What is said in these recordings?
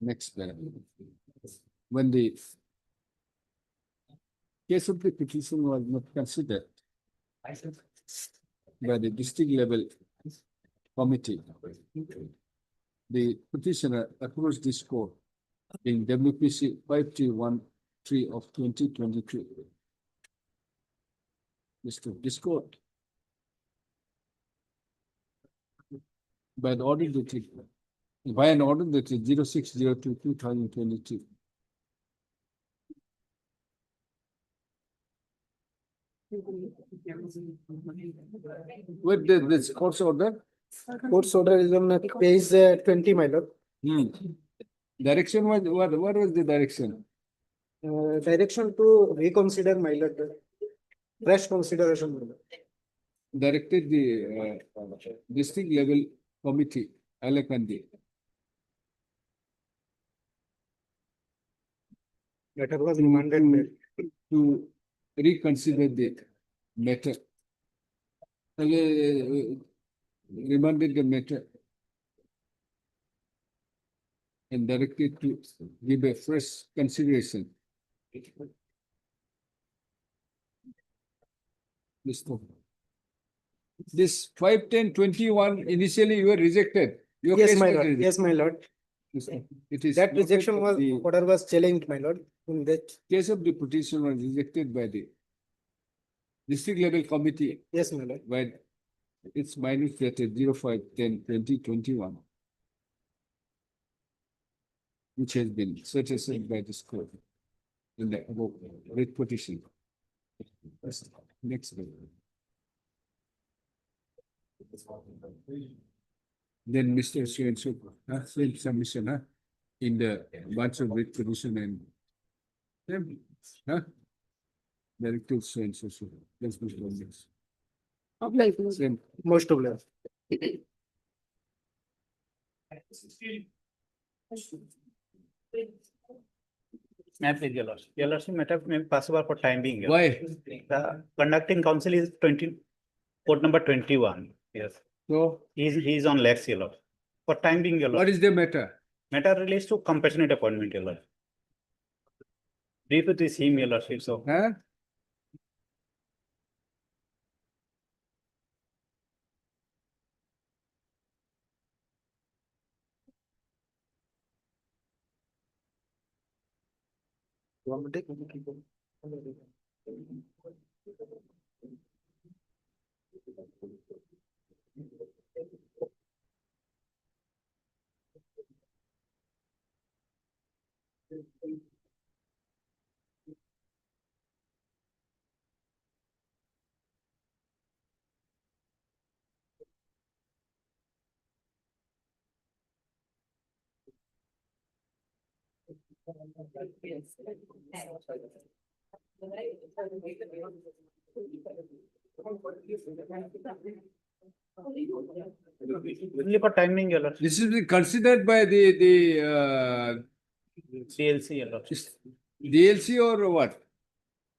Next paragraph. When the case of the petition was not considered by the district level committee, the petitioner approached this court in WPC 5313 of 2022. This court, by an order dated 06/02/2022. What did this court's order? Court's order is on page 20, my lord. Direction was, what was the direction? Direction to reconsider, my lord. Fresh consideration, my lord. Directed the district level committee, Alakandi. Letter was remanded. To reconsider the matter. Remanded the matter and directed to give a fresh consideration. This 51021 initially you were rejected. Your Yes, case my was lord. rejected. Yes, my lord. It is That rejection was, the order was challenged, my lord. In that, case of the petition was rejected by the district level committee yes, my lord. by its minus dated 05/10/2021, which has been set aside by this court in the above writ petition. Next. Then Mr. So same submission in the bunch of writ petition and directed so and so. Let's be this. Same. Most of them. Ma'am, please, Your Lordship. Your Lordship, matter may possible for time being. Your Why? The conducting council is court number 21. Yes. So He is on lex, Your Lord. For time being, Your what Lordship. is the matter? Matter relates to compassionate appointment, Your Lord. Brief with him, Your Lordship. So Huh? You want to take? only for timing, Your Lordship. This is considered by the CLC, Your Lordship. DLC or what?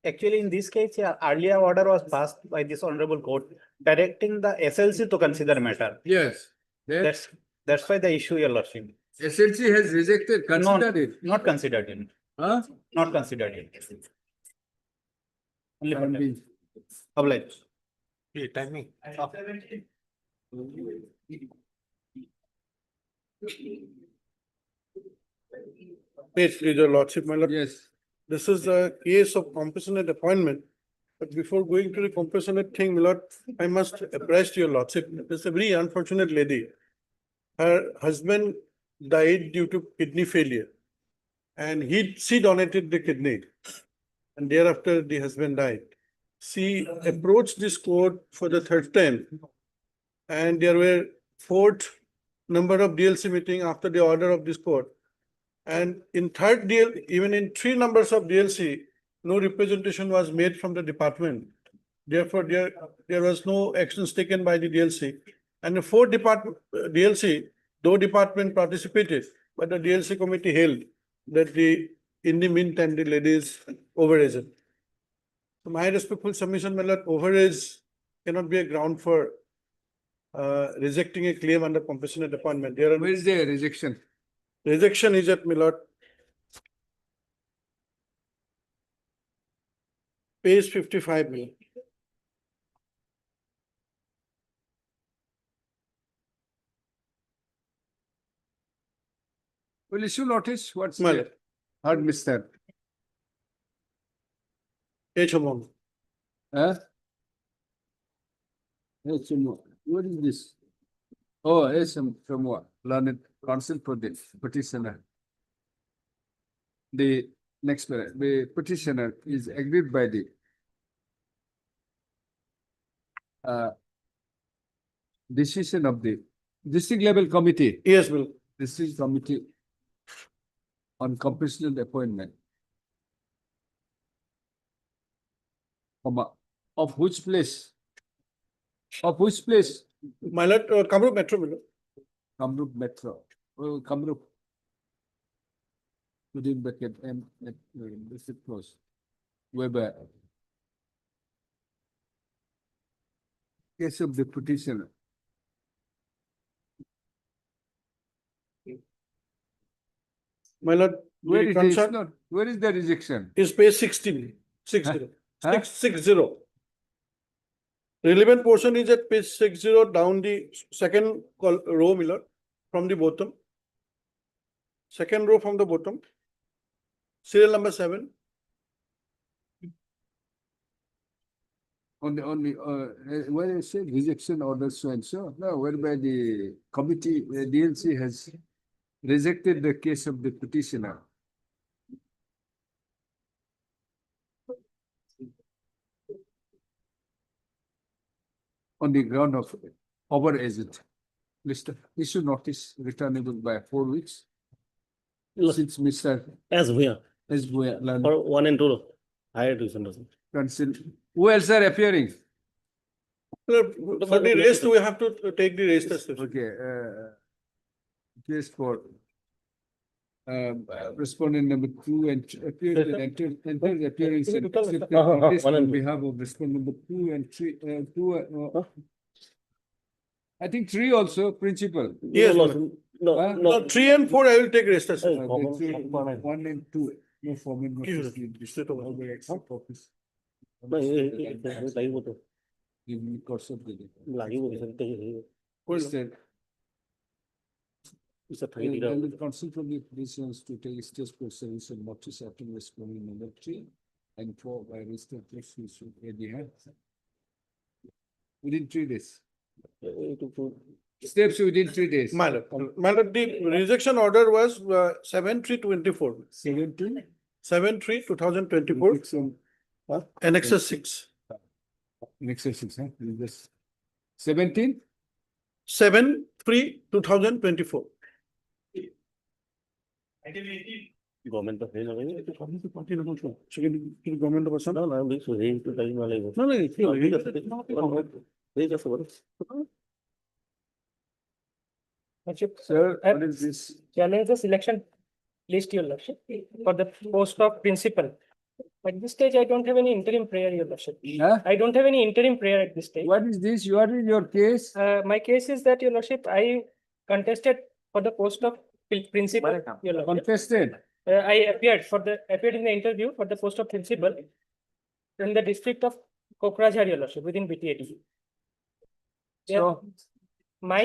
Actually, in this case, yeah, earlier order was passed by this honorable court directing the SLC to consider matter. Yes. That's why the issue, Your Lordship. SLC has rejected, considered it. Not considered it. Huh? Not considered it. Only for Can time. be- Obliged. Timing. Yes, Your Lordship, my lord. Yes. This is a case of compassionate appointment. But before going to the compassionate thing, my lord, I must apprise your lordship, this is a very unfortunate lady. Her husband died due to kidney failure. And she donated the kidney. And thereafter, the husband died. She approached this court for the third time. And there were fourth number of DLC meeting after the order of this court. And in third DL, even in 3 numbers of DLC, no representation was made from the department. Therefore, there was no actions taken by the DLC. And the fourth DLC, though department participated, but the DLC committee held that in the meantime, the lady is overaged. So my respectful submission, my lord, overage cannot be a ground for rejecting a claim under compassionate appointment. There are Where is the rejection? Rejection is at Milord. Page 55, Milord. Will issue notice what's My the hard Mr. H amount. Huh? What is this? Oh, yes, from what? Learned counsel for the petitioner. The next paragraph, the petitioner is agreed by the decision of the district level committee, Yes, Milord. district committee on compulsory appointment. Comma, of which place? Of which place? My lord, Kamrup Metro, Milord. Kamrup Metro. Oh, Kamrup. Within bracket M, this is close. Whereby. Case of the petitioner. My lord, Where the is the, concern not, where is the rejection? is page 16, 60, Huh? 660. Relevant portion is at page 60 down the second row, Milord, from the bottom. Second row from the bottom. Serial number 7. On the, where is it, rejection order so and so, no, whereby the committee, DLC has rejected the case of the petitioner. On the ground of over agent. Mr. Issue notice returnable by 4 weeks. Since Mr. As where? S. Goyal, For 1 and 2, higher tuition doesn't. Council, who else are appearing? For the rest, we have to take the rest as well. Okay, case for respondent number 2 and appears and enters appearance and accepted contest one on and two. behalf of respondent number 2 and 3, I think 3 also, principal. Yes, No, Milord. no, Huh? no. No, 3 and 4, I will take rest as well. Hey. Okay, Common. 1 and 2, no formal Give notice. it, straight over. Over except office. No, লাগিব তো Give me course of the day. লাগিব বিচাৰিতে Mr. পিছত থাকি দিলে I will consider the petitions to take stage proceedings and notice after responding number 3 and 4 by registered persons at the hand. Within 3 days. এইটো Steps within 3 days. My lord, the rejection order was 7/3/24. 17. 7/3/2024, annexus 6. Next session, huh? You just 17. 7/3/2024. গভৰ্ণমেণ্টৰ হেৰি নকৰি Government of Assam. না না বুজিছো সেইটো time নালাগিব No, no, it's not. ঠিক আছে বাৰু Sir, what is this? challenge the selection list, your lordship, for the post of principal. At this stage, I don't have any interim prayer, your lordship. Huh? I don't have any interim prayer at this stage. What is this? What is your case? My case is that, your lordship, I contested for the post of principal, your lordship. Contested. I appeared in the interview for the post of principal in the district of Kokrajhar, your lordship, within BTAD. So, My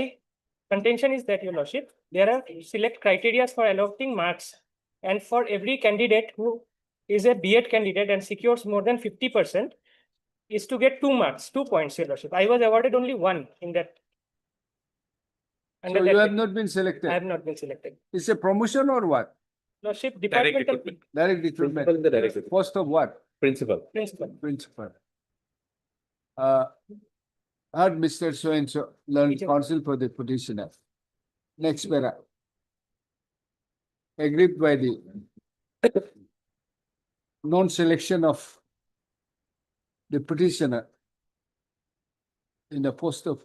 contention is that, your lordship, there are select criteria for allotting marks, and for every candidate who is a B.Ed candidate and secures more than 50% is to get 2 marks, 2 points, your lordship. I was awarded only 1 in that. so Under you that, have not been selected. I have not been selected. It's a promotion or what? Lordship, departmental Direct recruitment. Post of what? Principal principal. Principal. Heard Mr. So and so learned counsel for the petitioner. Next para. Agreed by the non-selection of the petitioner in the post of,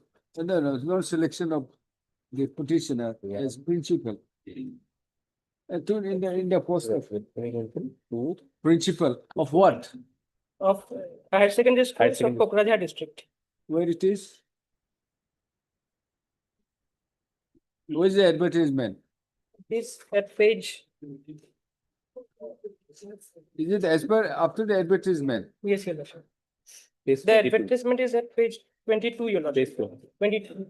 non-selection of the petitioner as principal. And in the post of principal of what? Of higher secondary school of secondary. Kokrajhar district. Where it is? Where is the advertisement? is at page, Is it as per after the advertisement? yes, your lordship. Page The 22. advertisement is at page 22, your lordship. Page 2. 22.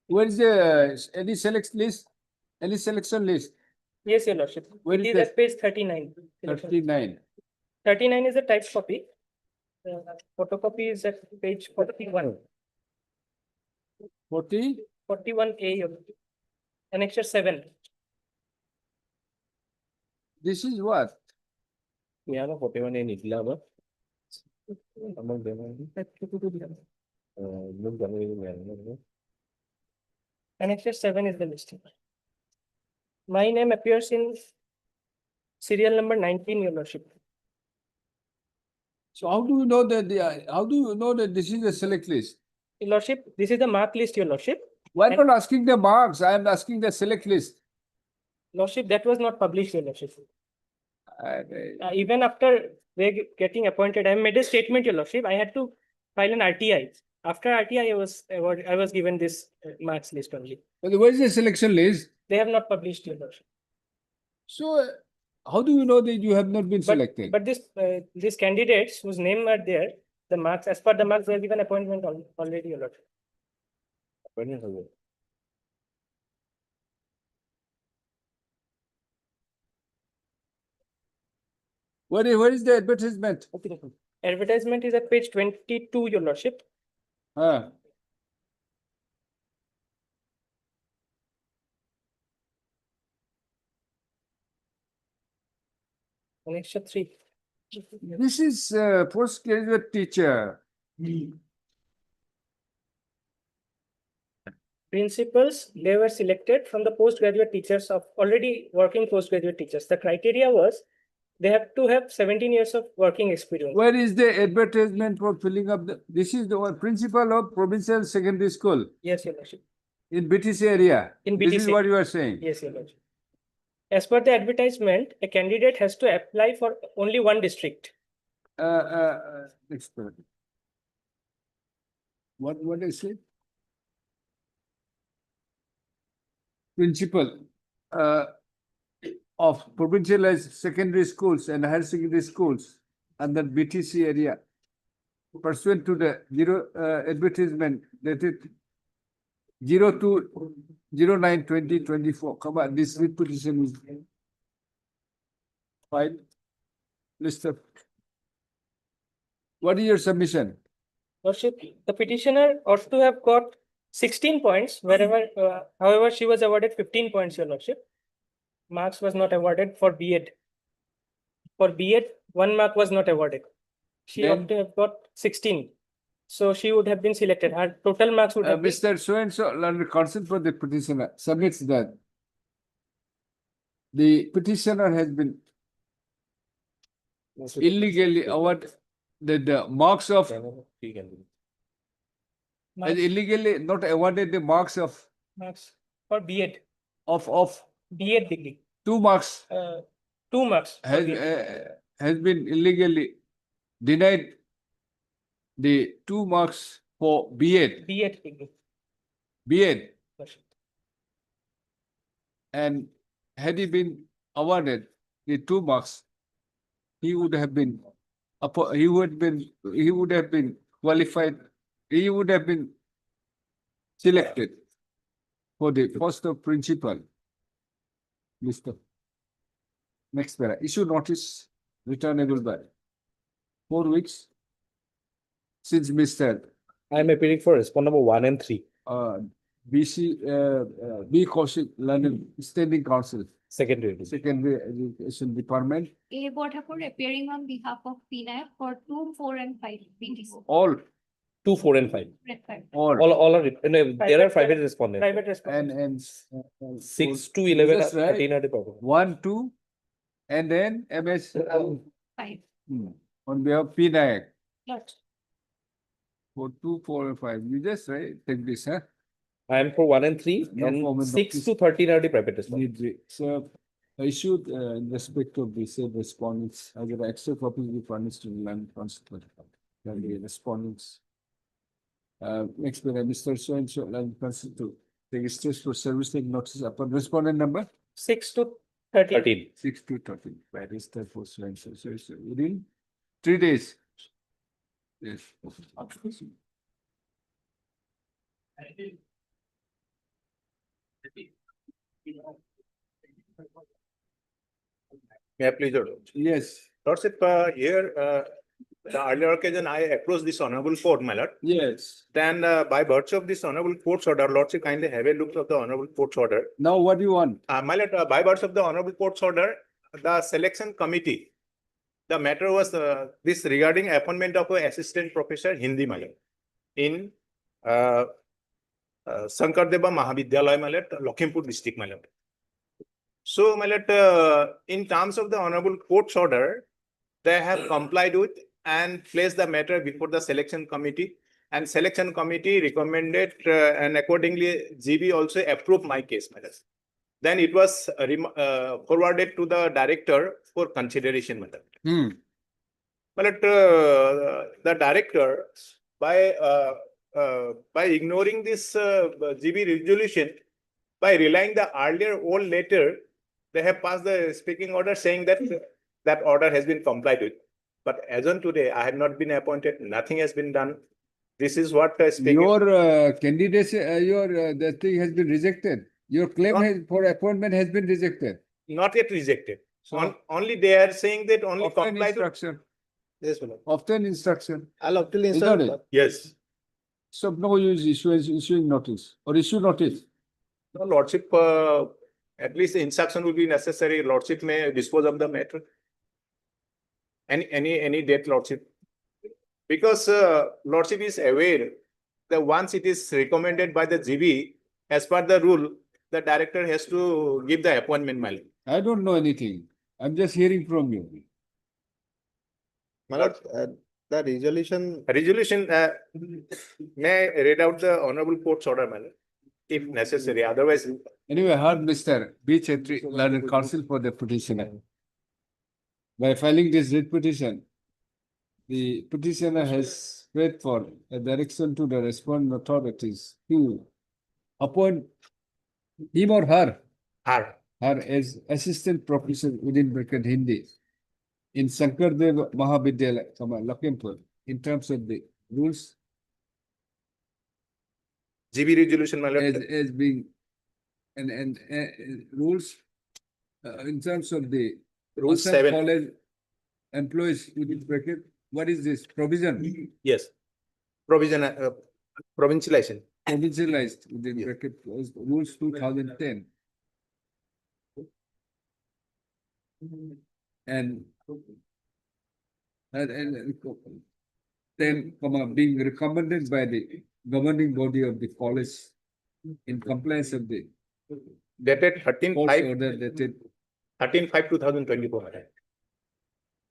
Where is the any select list? Any selection list? Yes, your lordship. Where It is is that? at page 39. 39. 39 is a type copy. Photocopy is at page 41. 40? 41A, your lordship. Annexure 7. This is what? ইয়াৰ 41 এ নিদিলা আমাৰ আমাক দেনা মোক জানো Annexure 7 is the listing. My name appears in serial number 19, your lordship. So how do you know that how do you know that this is a select list? Your lordship, this is the mark list, your lordship. Why And- not asking the marks? I am asking the select list. Lordship, that was not published, your lordship. I- Even after they getting appointed, I made a statement, your lordship. I had to file an RTI. After RTI, I was given this marks list only. But where is the selection list? They have not published, your lordship. So how do you know that you have not been selected? But these candidates whose name are there, the marks, as per the marks, they are given appointment already, your lordship. Where is the advertisement? Advertisement is at page 22, your lordship. Ah, Annexure 3. this is postgraduate teacher. Principals, they were selected from the postgraduate teachers of already working postgraduate teachers. The criteria was they have to have 17 years of working experience. Where is the advertisement for filling up the, this is the one principal of provincial secondary school Yes, your lordship. in BTC area. In This is BTC. what you are saying. Yes, your lordship. As per the advertisement, a candidate has to apply for only one district. Next part. What is it? Principal of provincialized secondary schools and higher secondary schools under BTC area pursuant to the advertisement dated 02/09/2024. Come on, this petition is filed. List of. What is your submission? Lordship, the petitioner ought to have got 16 points wherever, however, she was awarded 15 points, your lordship. Marks was not awarded for B.Ed. For B.Ed, 1 mark was not awarded. She Then- ought to have got 16. So she would have been selected. Her total marks would have been. Mr. So-and-so, under consent for the petitioner, submits that the petitioner has been illegally awarded the marks of, has Marks, illegally not awarded the marks of marks for B.Ed, of B.Ed degree, 2 marks, 2 marks. for has B.Ed. has been illegally denied the 2 marks for B.Ed, B.Ed degree. Lordship. and had he been awarded the 2 marks, he would have been he would have been qualified, he would have been selected for the post of principal. Mr. Next para, issue notice returnable by 4 weeks since Mr. I am appealing for response number 1 and 3. B. Kaushik London Standing Council, Secondary. Secondary Education Department, A board appearing on behalf of PNAF for 2, 4 and 5 BTC. all, 2, 4 and 5. Required. All are, no, there are Private- private respondents. Private respondents. and 6 to 11 That's are right. 13 are the problem. 1, 2, and then MS 5. on behalf of P Nayak Not. for 2, 4, and 5. You just take this, huh? I am for 1 and 3 No and comment, 6 please. to 13 are the private respondents. So I issued in respect of the said respondents, I will extra copies be furnished to the land constable. And the respondents. Next, Mr. So and so land constable The stage for servicing notice upon respondent number 6 to 13. 13. 6 to 13. Where is the post line? So it's within 3 days. Yes. May I please, Your Lordship? Yes. Lordship, here, the earlier occasion I approached this honorable court, my lord. Yes. Then, by virtue of this honorable court's order, Lordship, kindly have a look of the honorable court's order. Now what do you want? My lord, by virtue of the honorable court's order, the selection committee, the matter was this regarding appointment of an assistant professor Hindi, my lord, in Sankardeva Mahavidyalaya, my lord, Lakhimpur district, my lord. So, my lord, in terms of the honorable court's order, they have complied with and placed the matter before the selection committee. And selection committee recommended and accordingly GB also approved my case, my lord. Then it was forwarded to the director for consideration, my lord. But the director, by ignoring this GB resolution, by relying the earlier old letter, they have passed the speaking order saying that that order has been complied with. But as on today, I have not been appointed. Nothing has been done. This is what speaking. Your candidacy, that thing has been rejected. Your claim Not- has, for appointment has been rejected. Not yet rejected. So- Only they are saying that only Obtain complied. instruction. Yes, my lord. Obtain instruction. I'll obtain Is that instruction. it? Yes. So no use issuing notice or issue notice. No, Lordship, at least the instruction will be necessary. Lordship may dispose of the matter. Any date, Lordship. Because Lordship is aware that once it is recommended by the GB, as per the rule, the director has to give the appointment, my lord. I don't know anything. I'm just hearing from you. My lord, the resolution, Resolution, may I read out the honorable court's order, my lord, if necessary. Otherwise, Anyway, I heard Mr. B. Chetri, learned counsel for the petitioner. By filing this writ petition, the petitioner has prayed for a direction to the respondent authorities to appoint him or her as assistant professor within bracket Hindi in Sankardev Mahavidyalaya, Lakhimpur, in terms of the rules GB resolution, my lord. as being and rules in terms of the Rule concerned 7. college employees within bracket. What is this provision? Yes. Provision, provincialization. Provincialized within Yeah. bracket rules 2010. And then, being recommended by the governing body of the college in compliance of the Dated court's 13/5, order dated 13/5/2024.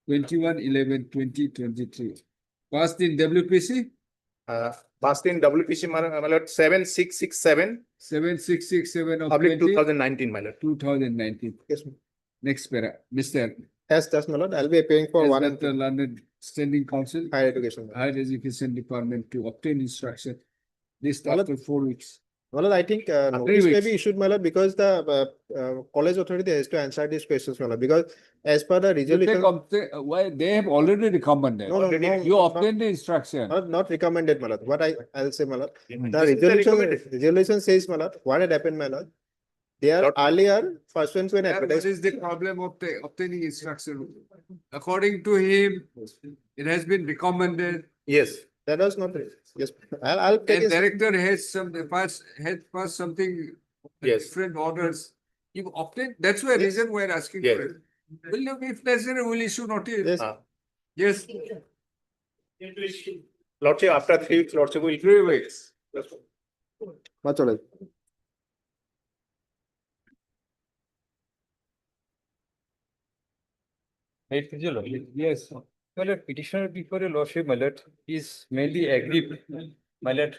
21/11/2023. Passed in WPC Passed in WPC, my lord, 7667, 7667 of public 2019, my lord. 2019. yes, ma'am. Next para, Mr. Yes, that's my lord. I'll be appearing for one and Dr. Learned Standing Council, higher education. my lord. Higher Education Department to obtain instruction. This Well, after 4 weeks. My lord, I think notice may weeks. be issued, my lord, because the college authority has to answer these questions, my lord, because as per the You take resolution. why they have already recommended. No, no, already no. You obtain the instruction. Not recommended, my lord. What I'll say, my lord. The This is the recommendation. resolution says, my lord, what had happened, my lord? They are Lord- earlier pursuant to an What advertisement. is the problem of the obtaining instruction? According to him, it has been recommended. Yes. That was not, yes, I'll take And it. director has passed something. Yes. Different orders. You obtain, that's why Yes. reason we're asking Yes. for it. Will you, if necessary, will issue notice? Yes. Yes, Lordship, after 3 weeks, Lordship will. 3 weeks. Much all right. Right, Procedural. Yes. My lord, petitioner before your lordship, my lord, is mainly aggrieved, my lord,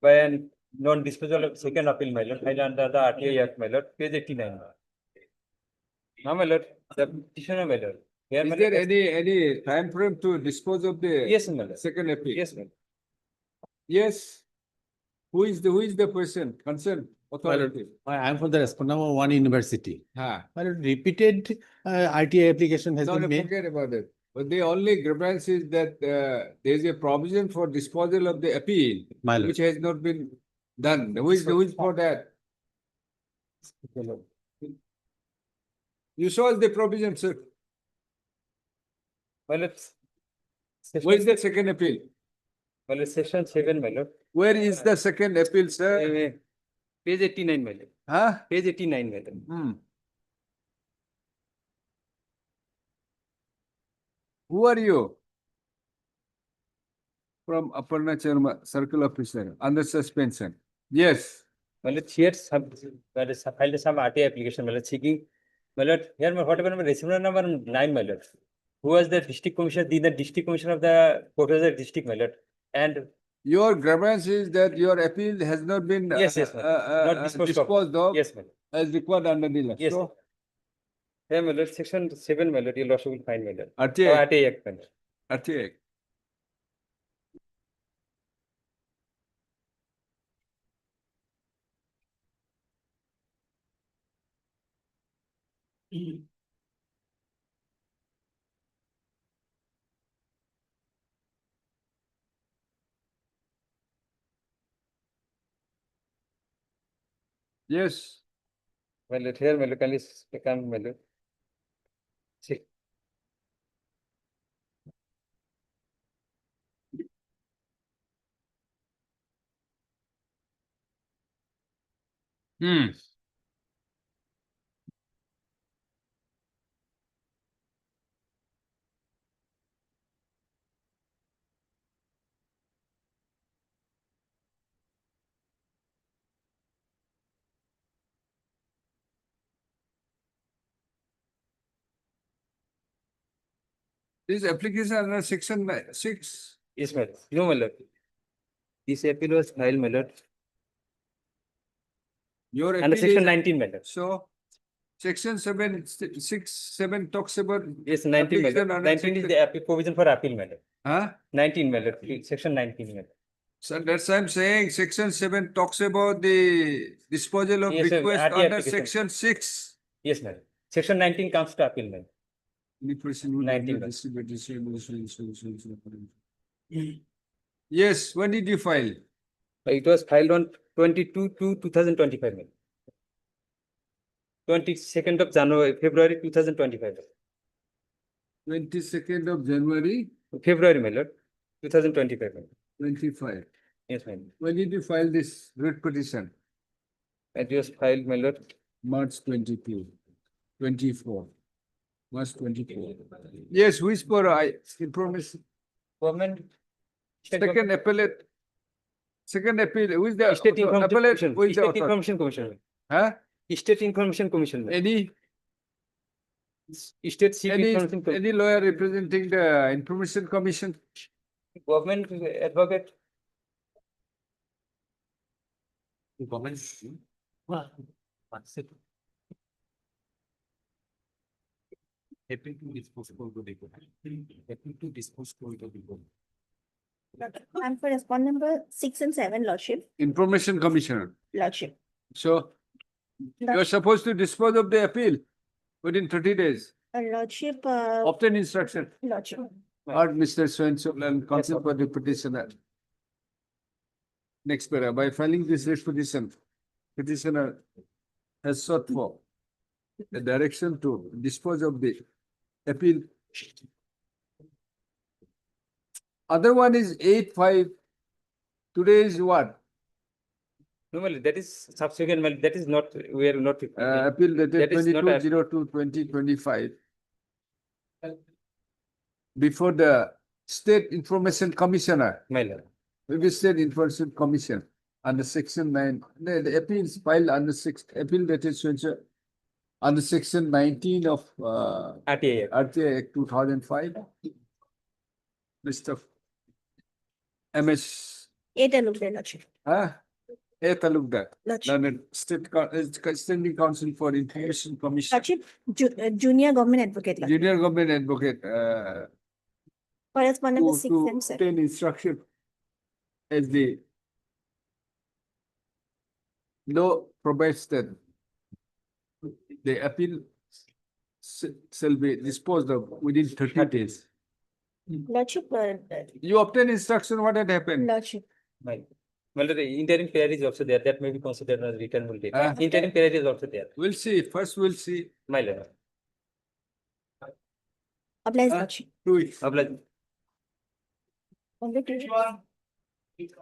by an non-disposal of second appeal, my lord, and under the RTI Act, my lord, page 89. Now, my lord, the petitioner, my lord. Here, Is my there lord, any time frame to dispose of the? Yes, my lord. Second appeal? Yes, my lord. Yes. Who is the person concerned authority? I am from the respondent of one university. Ha. My lord, repeated RTI application has No, been made. forget about it. But the only grievance is that there is a provision for disposal of the appeal, My lord. which has not been done. Who is for that? You saw the provision, sir. My lord. Where is the second appeal? My lord, section 7, my lord. Where is the second appeal, sir? Page 89, my lord. Huh? Page 89, my lord. Hmm. Who are you? From Aparna Sharma, Circle Officer, under suspension. Yes. My lord, here filed some RTI application, my lord, seeking. My lord, here my whatever my receiver number 9, my lord. Who was the district commissioner, the district commissioner of the Contestation district, my lord. And Your grievance is that your appeal has not been yes, yes, not disposed of yes, my lord. as required under the law. Yes. So, Yeah, my lord, section 7, my lord, your lordship will find, my lord. RTA, RTI Act, my lord. RTA. Yes. My lord, here, my lord, kindly come, my lord. See. Hmm. This application under section 6. Yes, my lord. No, my lord. This appeal was filed, my lord. Your Under appeal section is- 19, my lord. So, section 7 talks about. Yes, 19, my application lord. under 19 is section- the provision for appeal, my lord. Huh? 19, my lord. Section 19, my lord. So that's why I'm saying section 7 talks about the disposal of Yes, sir, request RTA under application. section 6. Yes, my lord. Section 19 comes to appeal, my lord. Any person who 19, does not Yes, when did you file? It was filed on 22/2/2025, my lord. 22nd of January, February 2025. 22nd of January February, my lord. 2025, my lord. 25. Yes, my lord. When did you file this writ petition? It was filed, my lord. March 22, 24. March 24. Yes, which for information? Government. Second appellate. Second appeal, who is the State Information appellate? Commission. Who is the State author? Information Commission. Huh? State Information Commission. Any, State Chief Information Commission. any lawyer representing the Information Commission? Government advocate. Government. One second. Happy to dispose of the happy to dispose of the I'm for respond number 6 and 7, Lordship. Information Commissioner. Lordship. So you're supposed to dispose of the appeal within 30 days. Lordship, Obtain instruction. Lordship. Or Mr. So-and-so and counsel for the petitioner. Next para, by filing this writ petition, petitioner has sought for the direction to dispose of the appeal. Other one is 8/5. Today is what? Normally, that is subsequent, well, that is not, we are not. Appeal dated That is not a- 22/02/2025. Before the State Information Commissioner, My lord. maybe State Information Commission, under section 9, the appeal is filed under appeal dated under section 19 of RTA. RTA Act 2005. Mr. MS, 8 and Lordship. huh? A Talukdar, Lordship. learned Standing Council for Information Commission, Lordship, Junior Government Advocate. Lordship. Junior Government Advocate, Correspond number to 6 and 7. obtain instruction as the law provides that the appeal shall be disposed of within 30 days. Lordship, You obtain instruction, what had happened? Lordship. My lord, the interim period is also there. That may be considered as returnable date. Ah. Interim period is also there. We'll see, first we'll see. My lord. Oblige Ah. Lordship. 2 weeks. Oblige. Only two.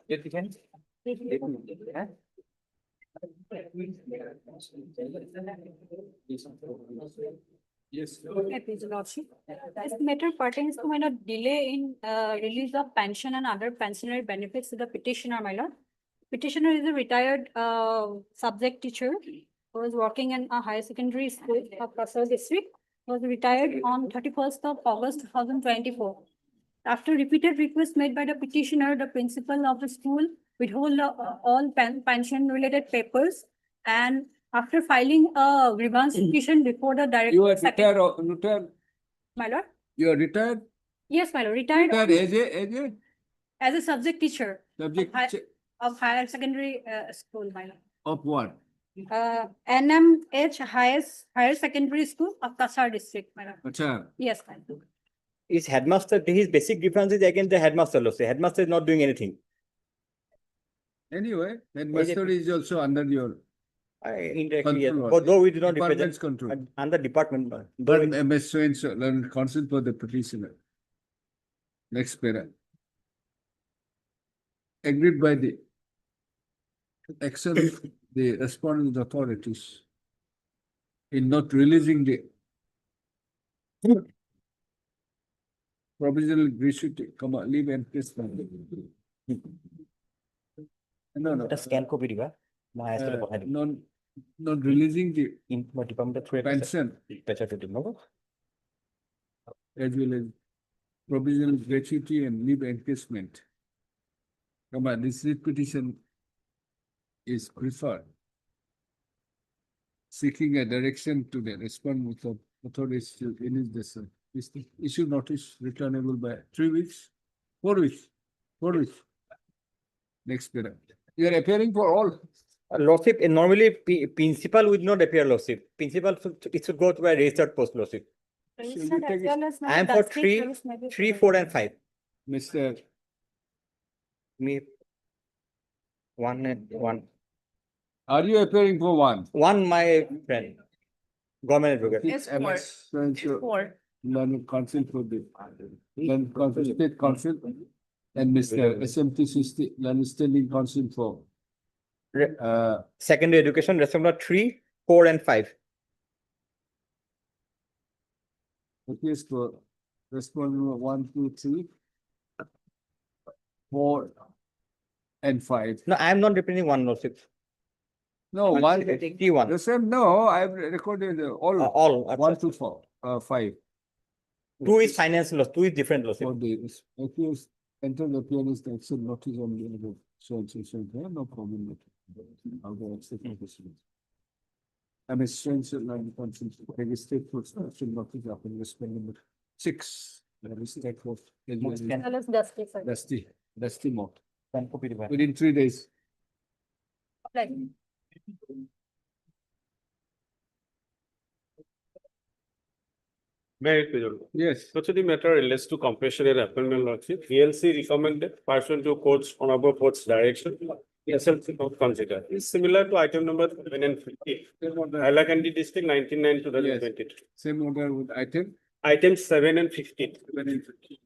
Yes, you can. Huh? Yes. Please, Lordship. This matter pertains to minor delay in release of pension and other pensionary benefits to the petitioner, my lord. Petitioner is a retired subject teacher who was working in a higher secondary school of Kasar district. Was retired on 31st of August 2024. After repeated requests made by the petitioner, the principal of the school withhold all pension related papers, and after filing a grievance petition before the You are director. retired, retired, My lord? you are retired, Yes, my lord, retired retired as as a subject teacher subject of higher secondary school, my lord. of what? NMH higher secondary school of Kasar district, my lord. Acha, Yes, my lord. His headmaster, his basic difference is against the headmaster, Lordship. Headmaster is not doing anything. anyway, headmaster is also under your Indirectly, yes. Control. Although we do not department's represent control. under department. But Though we- MS so and so, learn counsel for the petitioner. Next para. Agreed by the action of the responding authorities in not releasing the provisional gratuity, leave and placement. No, no. এটা scan copy দিবা মই আসলে পঠাই দিম Not releasing the মই department through pension পেচাটো দিম হ'ব as well as provisional gratuity and leave encasement. This writ petition is preferred. Seeking a direction to the respondent of authorities to release this issue notice returnable by 3 weeks, 4 weeks, 4 weeks. Next para. You are appearing for all. Lordship, normally principal would not appear, Lordship. Principal, it should go to a registered post, Lordship. Registered as well as my I am for district 3, service may be 3, 4 and 5. Mr. Me 1 and 1. Are you appearing for one? One, my friend, government advocate. Yes, four. Four. Learned council for the learned council, state council, and Mr. SMT60, learned standing council for Secondary education, respondent 3, 4 and 5. okay, for respondent 1, 2, 3, 4, and 5. No, I am not representing one, Lordship. No, one. T1. The same, no, I've recorded All. 1 to 4, 5. 2 is finance loss, 2 is different, Lordship. For the accused, enter the appearance, the action notice on the above. So, no problem. I'll go accept my question. I'm a stranger, I'm conscious, registered for action notice up in respect number 6. Registered for Well as district. Dusty mode. Can copy the Within 3 days. Like, May I please? Yes. So to the matter relates to compassionate appointment, Lordship. ELC recommended pursuant to court's honorable court's direction. SLC not consider is similar to item number 7 and 50. Hailakandi district 19/9/2022. Same order with item. Items 7 and 50.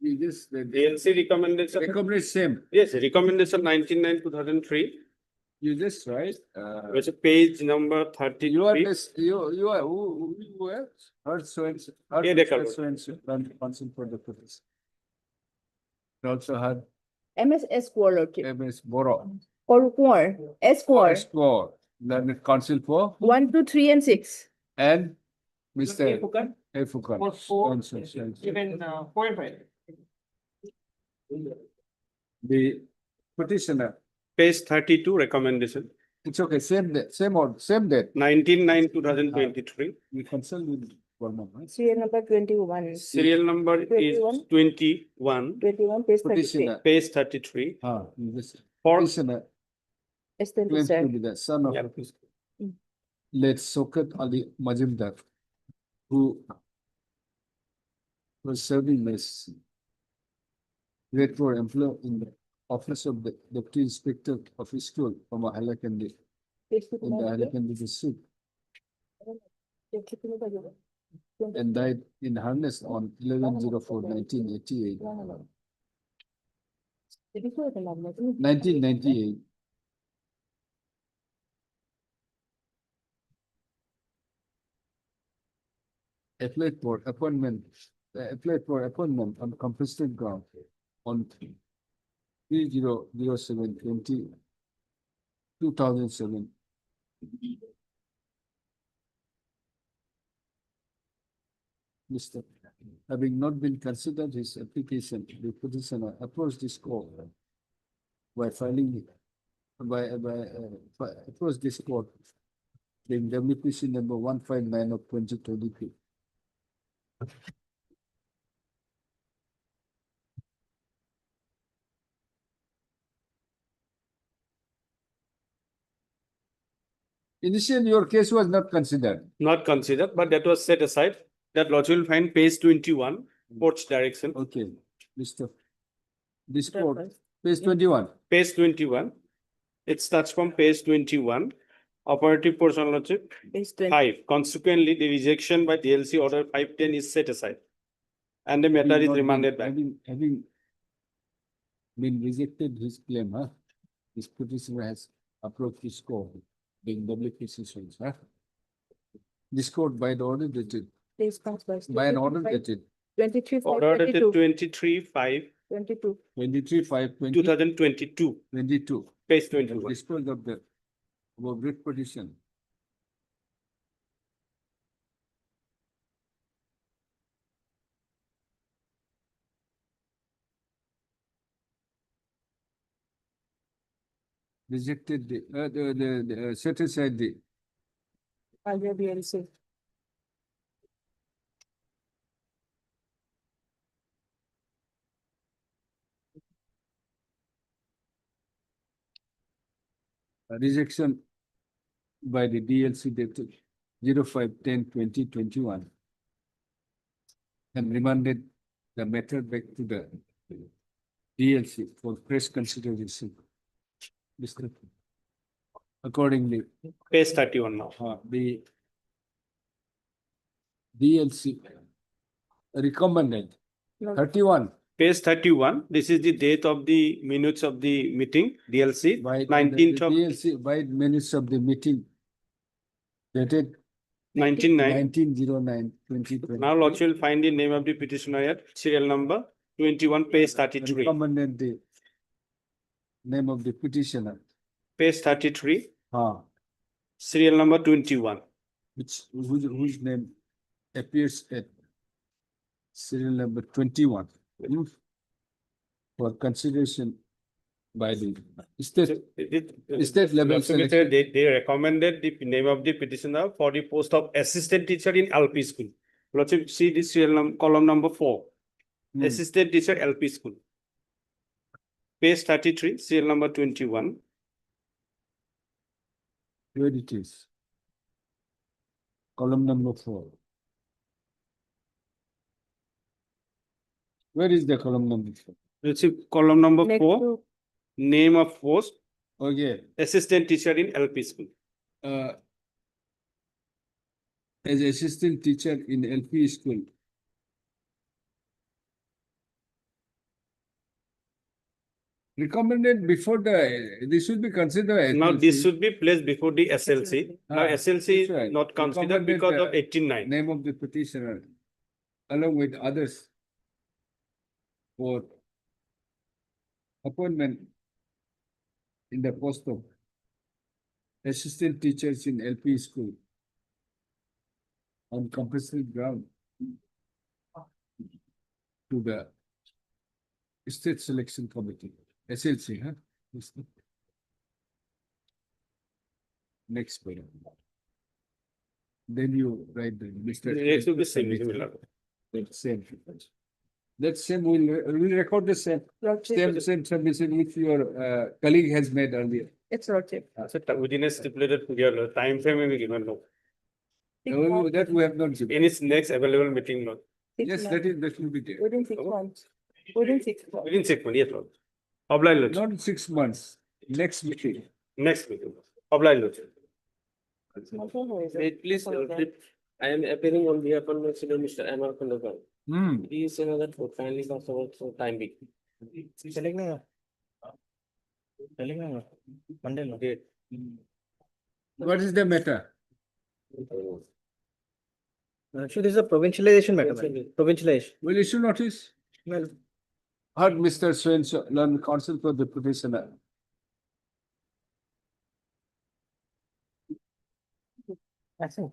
We just, the ELC recommendation. recommended same. Yes, recommendation 19/9/2003. You just write, Which is page number you are 33. this, you are, who else? Heard so and so. Yeah, they covered. So and so, run council for the purpose. It also had MS Lordship. MS Boro. Or four. S4. Explore, learned council for, 1, 2, 3 and 6. and Mr. Fukan? Fukan. For four, So and so. even 4 and 5. The petitioner, Page 32 recommendation, it's okay, same date, same order, same date. 19/9/2023. We consult with one more, right? Serial number 21. Serial number is 21. 21, 21, page 33. Petitioner, page 33. this For petitioner claims to be the son of late Sokat Ali Majumdar, who was serving as grade 4 employee in the office of the Deputy Inspector of his school from Hailakandi in the Hailakandi district, and died in harness on 11/04/1988. 1998. Applied for appointment on compulsory ground on 30/07/2007. Mr. Having not been considered his application, the petitioner approached this court by filing approached this court the WPC number 159 of 2022. Initially, your case was not considered. Not considered, but that was set aside. That lordship will find page 21, court's direction. Okay, Mr. This court, page 21. Page 21. It starts from page 21. Operative portion lordship. Page 20. 5. Consequently, the rejection by DLC order 510 is set aside. And the matter is remanded back. Having been rejected his claim, this petitioner has approached this court, being WPC sons, This court by the order dated, by an order dated 23/5/22. 23/5/2022. 22. Page 21. Disposed of the above writ petition. Rejected the set aside the rejection by the DLC dated 05/10/2021 and remanded the matter back to the DLC for fresh consideration. Accordingly, Page 31 now. the DLC recommended 31 Page 31. This is the date of the minutes of the meeting, DLC, by 19th the of DLC by minutes of the meeting dated 1909. Now lordship will find the name of the petitioner at serial number 21, page 33. Recommended the name of the petitioner. Page 33, serial number 21. Whose name appears at serial number 21 for consideration by the state level selection. They recommended the name of the petitioner for the post of assistant teacher in LP school. Lordship, see this serial column number 4. Assistant teacher LP school. Page 33, serial number 21. Where it is? Column number 4. Where is the column number 4? Let's see, column number 4. Name of post. Okay. Assistant teacher in LP school. As assistant teacher in LP school. Recommended before this should be considered. Now this should be placed before the SLC. Now SLC is right. not considered Recommended because of the 18.9. Name of the petitioner along with others for appointment in the post of assistant teachers in LP school on compulsory ground to the State Selection Committee, SLC, Next point. Then you write the Mr. Next will be similar. Same. That same, we'll record the same submission which your colleague has made earlier. It's Lordship. So within a stipulated period, time frame will be given, no. That we have not given. In its next available meeting, no. Yes, that will be there. Within 6 months. Within 6 months. Within 6 months, yes, Lord. Obliged, Lordship. Not 6 months, next meeting. Next meeting. Obliged, Lordship. Wait, please, I am appearing on behalf of Mr. Amar Khandagal. He is another vote, kindly pass over for time being. Monday. What is the matter? So this is a provincialization matter, provincialization. Will issue notice? Well, Heard Mr. So learn counsel for the petitioner. That's it.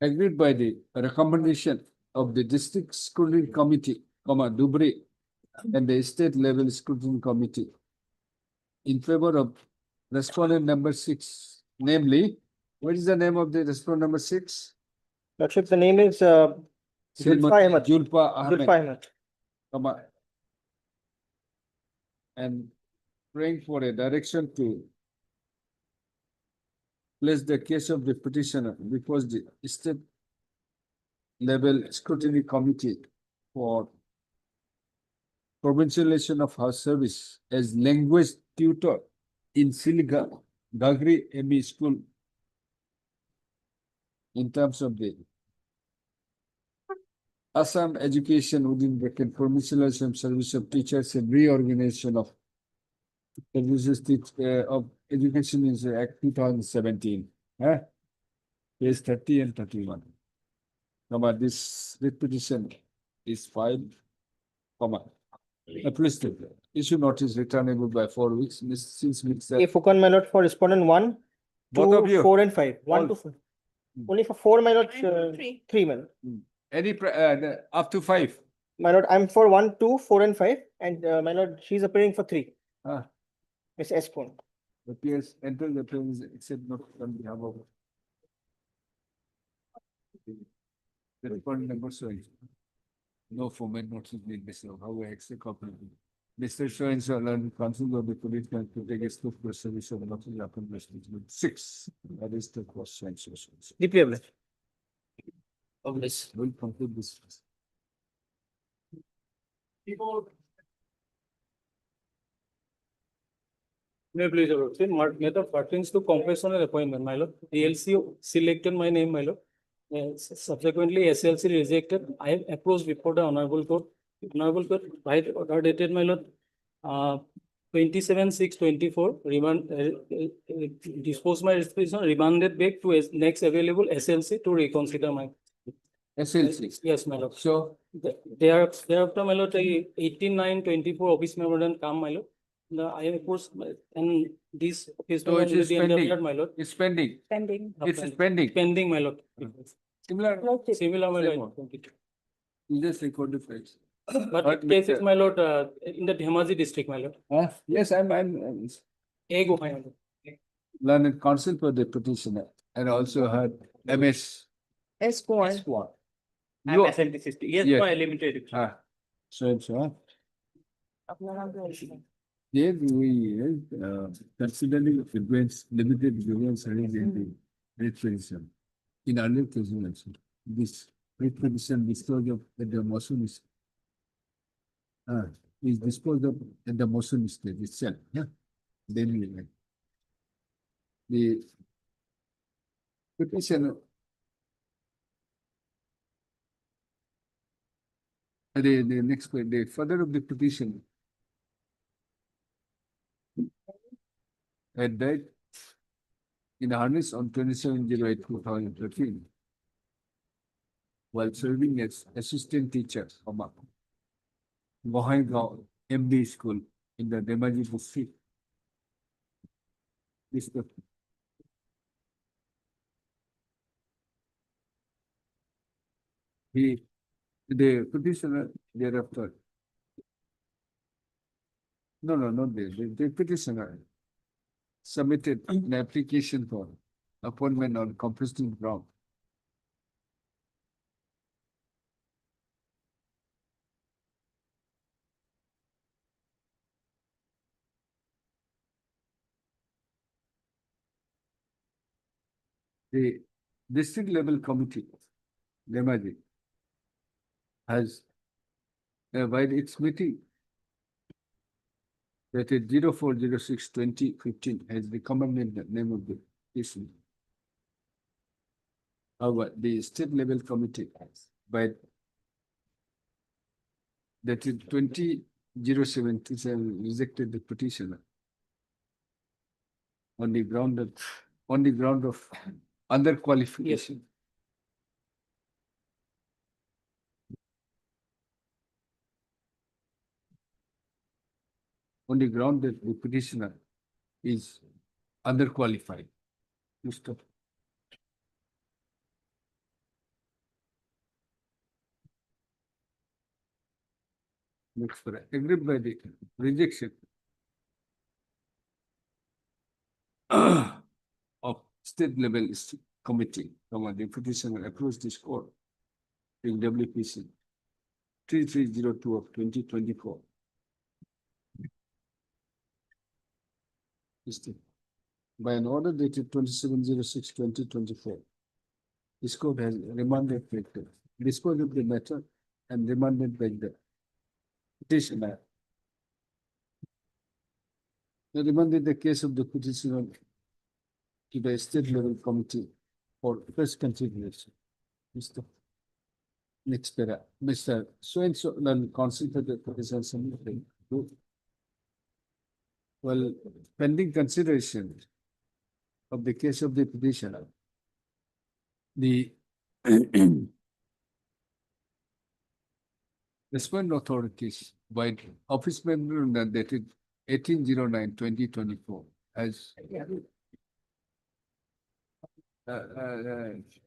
Agreed by the recommendation of the district scrutiny committee, Dubre, and the state level scrutiny committee in favor of respondent number 6, namely, what is the name of the respondent number 6? Lordship, the name is Zulfa Ahmed. Julpa Ahmed, Zulfa Ahmed. and praying for a direction to place the case of the petitioner because the state level scrutiny committee for provincialization of her service as language tutor in Siliga Gagri ME school in terms of the Assam education within bracket provincialization service of teachers and reorganization of services of education is Act 2017. Page 30 and 31. This petition is filed, please take it. Issue notice returnable by 4 weeks. Since A Fukan, my lord, for respondent 1, Both of 2, you? 4 and 5. 1 All. to 4. Only for 4, my lord, 3. 3, my lord. any up to 5. My lord, I'm for 1, 2, 4 and 5, and my lord, she's appearing for 3. Miss Espon. Appears enter the premises except not on behalf of the respondent number showing. No format notice being missing. How I accept copy. Mr. So learn counsel of the police can to take a step for service of notice upon with 6. That is the question. Deeply obliged. We'll conclude this. May please, matter pertains to compassionate appointment, my lord. ALC selected my name, my lord. Subsequently, SLC rejected. I have approached before the honorable court. Honorable court, right order dated, my lord. 27/6/24. Remand, dispose my resolution, remanded back to next available SLC to reconsider my. SLC. Yes, my lord. So Thereafter, my lord, 18/9/24 office memorandum come, my lord. I have approached and this office So it is memorandum pending. my lord. it's pending. Pending. It's pending. Pending, my lord. Similar. Similar, my Same lord. You just record the files. But the case is, my lord, in the Dhemaji district, my lord. Yes, I'm Ego, my lord. learned counsel for the petitioner and also had MS. S1. I'm SLT system. Yes, Yes. for limited. So. Here we considering events, limited events in the retribution. In earlier cases also, this retribution disposed of at the motion is disposed of at the motion stage itself. Yeah. Then we the petition. The next point, the further of the petition. Had died in harness on 27/08/2013 while serving as assistant teacher from Gohaigao MD school in the Dhemaji district. He The petitioner thereafter. No, not the petitioner submitted an application for appointment on competent ground. The district level committee, Demaji, has by its meeting that is 0406/2015 has recommended the name of the petition. However, the state level committee by that is 20/077 rejected the petitioner on the ground of under qualification. On the ground that the petitioner is underqualified. Mr. Next, agreed by the rejection of state level committee, the petitioner approached this court in WPC 3302 of 2024. By an order dated 27/06/2024, this court has remanded the disposed of the matter and remanded by the petitioner. They remanded the case of the petitioner to the state level committee for first consideration. Mr. Next para, Mr. So-and-so considered the petition submitted. Well, pending consideration of the case of the petitioner, the respondent authorities by office member dated 18/09/2024 has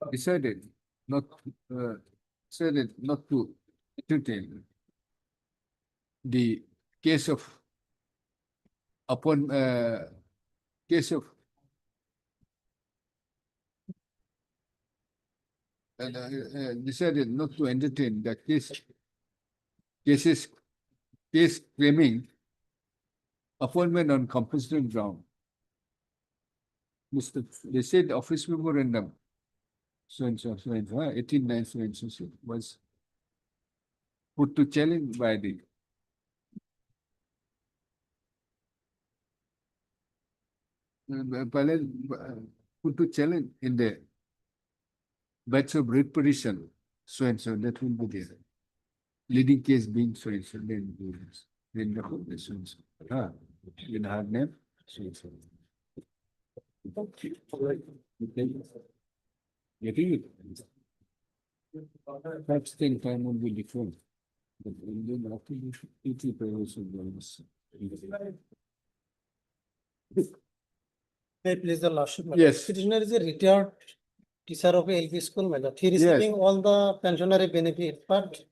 decided not to entertain the case of decided not to entertain the case claiming appointment on compulsory ground. They said office memorandum so and so 18/9 was put to challenge by the put to challenge in the batch of writ petition so and so, that will be there. Leading case being so and so, then the so and so. In her name, so and so. Getting it? Perhaps then time will be different. But then after the 80 also May I please the lordship? Yes. Petitioner is a retired teacher of a LP school, my lord. He receiving all the pensionary benefit, but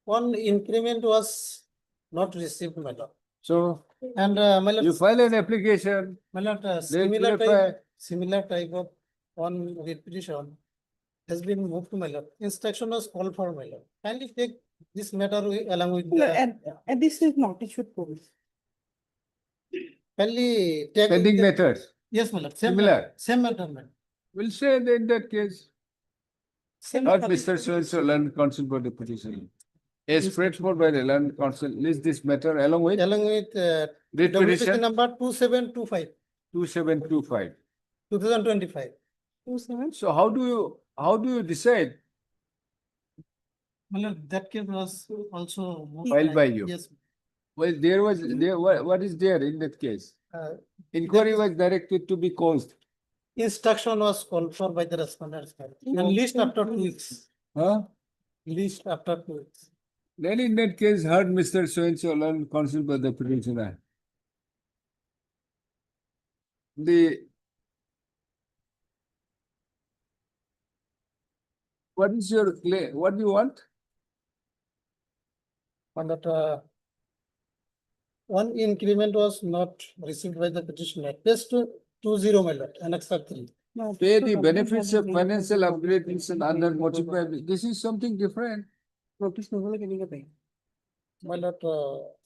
one increment was not received, my lord. So And my lord, you file an application. my lord, They'll similar type of one writ petition has been moved to my lord. Instruction was called for, my lord. Kindly take this matter along with the. And this is not issued for. Kindly take. Pending matters. Yes, my lord. Similar. Same matter, my lord. We'll say that in that case, Same not matter. Mr. So-and-so land council for the petition. As spread for by the land council, list this matter along with Along with writ WPC petition number 2725, 2725. 2025. 27. So how do you decide? Well, that case was also moved Filed by you. Yes. Well, what is there in that case? Inquiry was directed to be caused. Instruction was called for by the respondents. And least after 2 weeks. Huh? Least after 2 weeks. Then in that case, heard Mr. So-and-so land council by the petitioner. What is your claim? What do you want? on that, one increment was not received by the petitioner. Page 20, my lord, Annex 3. Pay the benefits of financial upgradation under multiple, this is something different. My lord,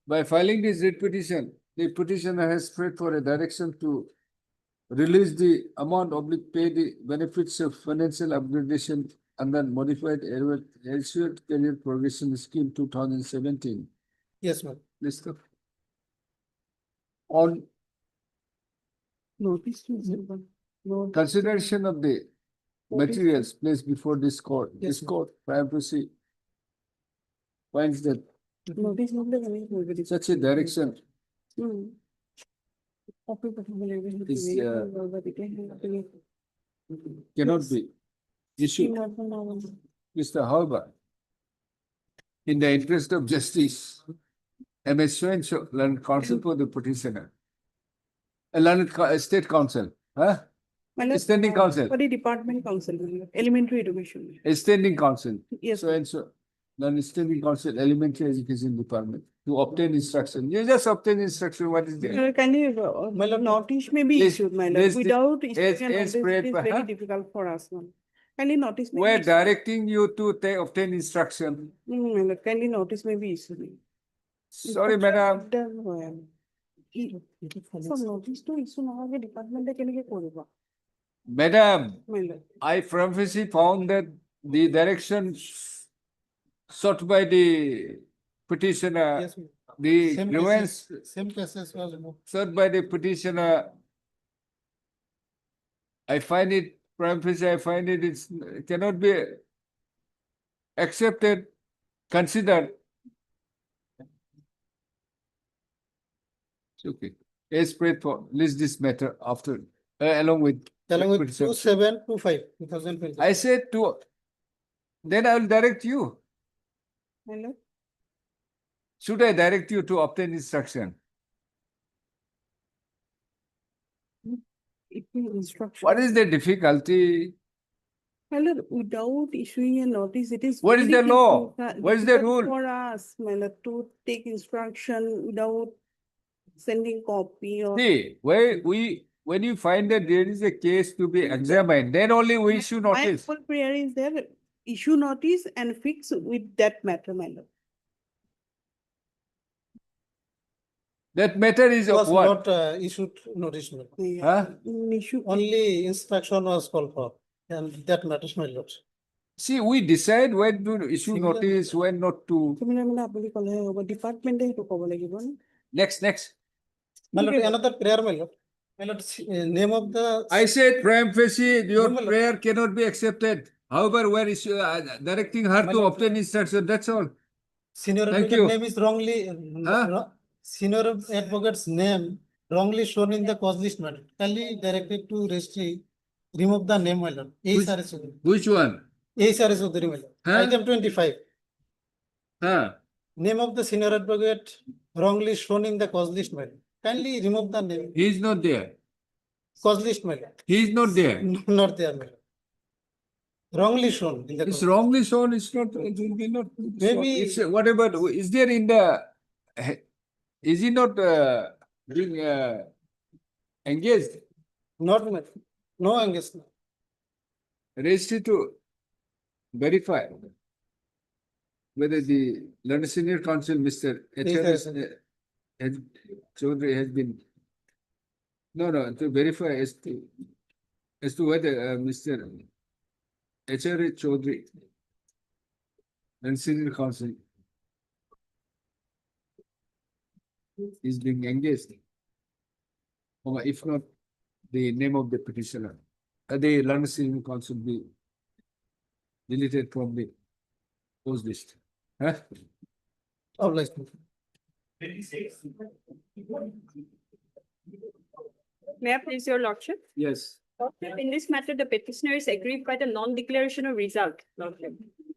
By filing this writ petition, the petitioner has prayed for a direction to release the amount oblique pay the benefits of financial upgradation under modified assured career progression scheme 2017. yes, ma'am. List of on Notice. consideration of the materials placed before this court. Yes, This court privacy finds that such a direction is cannot be issued. Mr. However, in the interest of justice, M.S. So learned counsel for the petitioner. A learned state counsel, huh? Standing counsel, For the department council, elementary education. a standing counsel. Yes. So and so, learned standing counsel, elementary education department to obtain instruction. You just obtain instruction, what is there? Can you, notice may be This- issued, my this- lord, without as issuing a notice, spread it is by- very huh? difficult for us, ma'am. Kindly notice may be We're issued. directing you to obtain instruction. My lord, kindly notice may be issued. Sorry, madam. So notice to issue now, the department can get over. Madam, My lord. I previously found that the direction sought by the petitioner, Yes, ma'am. the Same grievance Same cases was moved. sought by the petitioner, I find it, it's it cannot be accepted, considered. It's okay. As prayed for, list this matter after, along with. Along with petition. 2725, 2020. I said to, then I will direct you. My lord. Should I direct you to obtain instruction? It will instruction. What is the difficulty? My lord, without issuing a notice, it is. What is very the law? difficult- What is the difficult rule? For us, my lord, to take instruction without sending copy or. See, when you find that there is a case to be examined, then only we issue My notice. full prayer is there, issue notice and fix with that matter, my lord. That matter is of Was what? not issued notice, ma'am. Huh? Issue. Only instruction was called for, and that matters, my lord. See, we decide when to issue Similar- notice, when not to. আপুনি ক'লে হ'ব, ডিপাৰ্টমেণ্টে সেইটো ক'ব লাগিব নে? Next. My lord, another prayer, my lord. My lord, name of the. I said prima facie, your No, my lord. prayer cannot be accepted. However, we're directing her My to lord. obtain instruction, that's all. Senior Thank advocate you. name is wrongly, Huh? senior advocate's name wrongly shown in the cause list, madam. Kindly directed to registry, remove the name, my lord. Which- ASRS Udari. Which one? ASRS Udari, my lord. Huh? Item 25. Huh? Name of the senior advocate wrongly shown in the cause list, madam. Kindly remove the name. He is not there. Cause list, madam. He is not there. Not there, madam. Wrongly shown in the. It's cause. wrongly shown, it's not, it will be not. Maybe- It's whatever, is there in the, is he not being engaged? Not, madam. No engagement. Registry to verify whether the learned senior counsel, Mr. Yes, Chaudhary has been. No, to verify as to whether Mr. H.R. Chaudhary, learned senior counsel, is being engaged. Or if not, the name of the petitioner, the learned senior counsel be deleted from the post list. Huh? Obliged. May I please your lordship? Yes. In this matter, the petitioner is aggrieved by the non-declaration of result, lordship.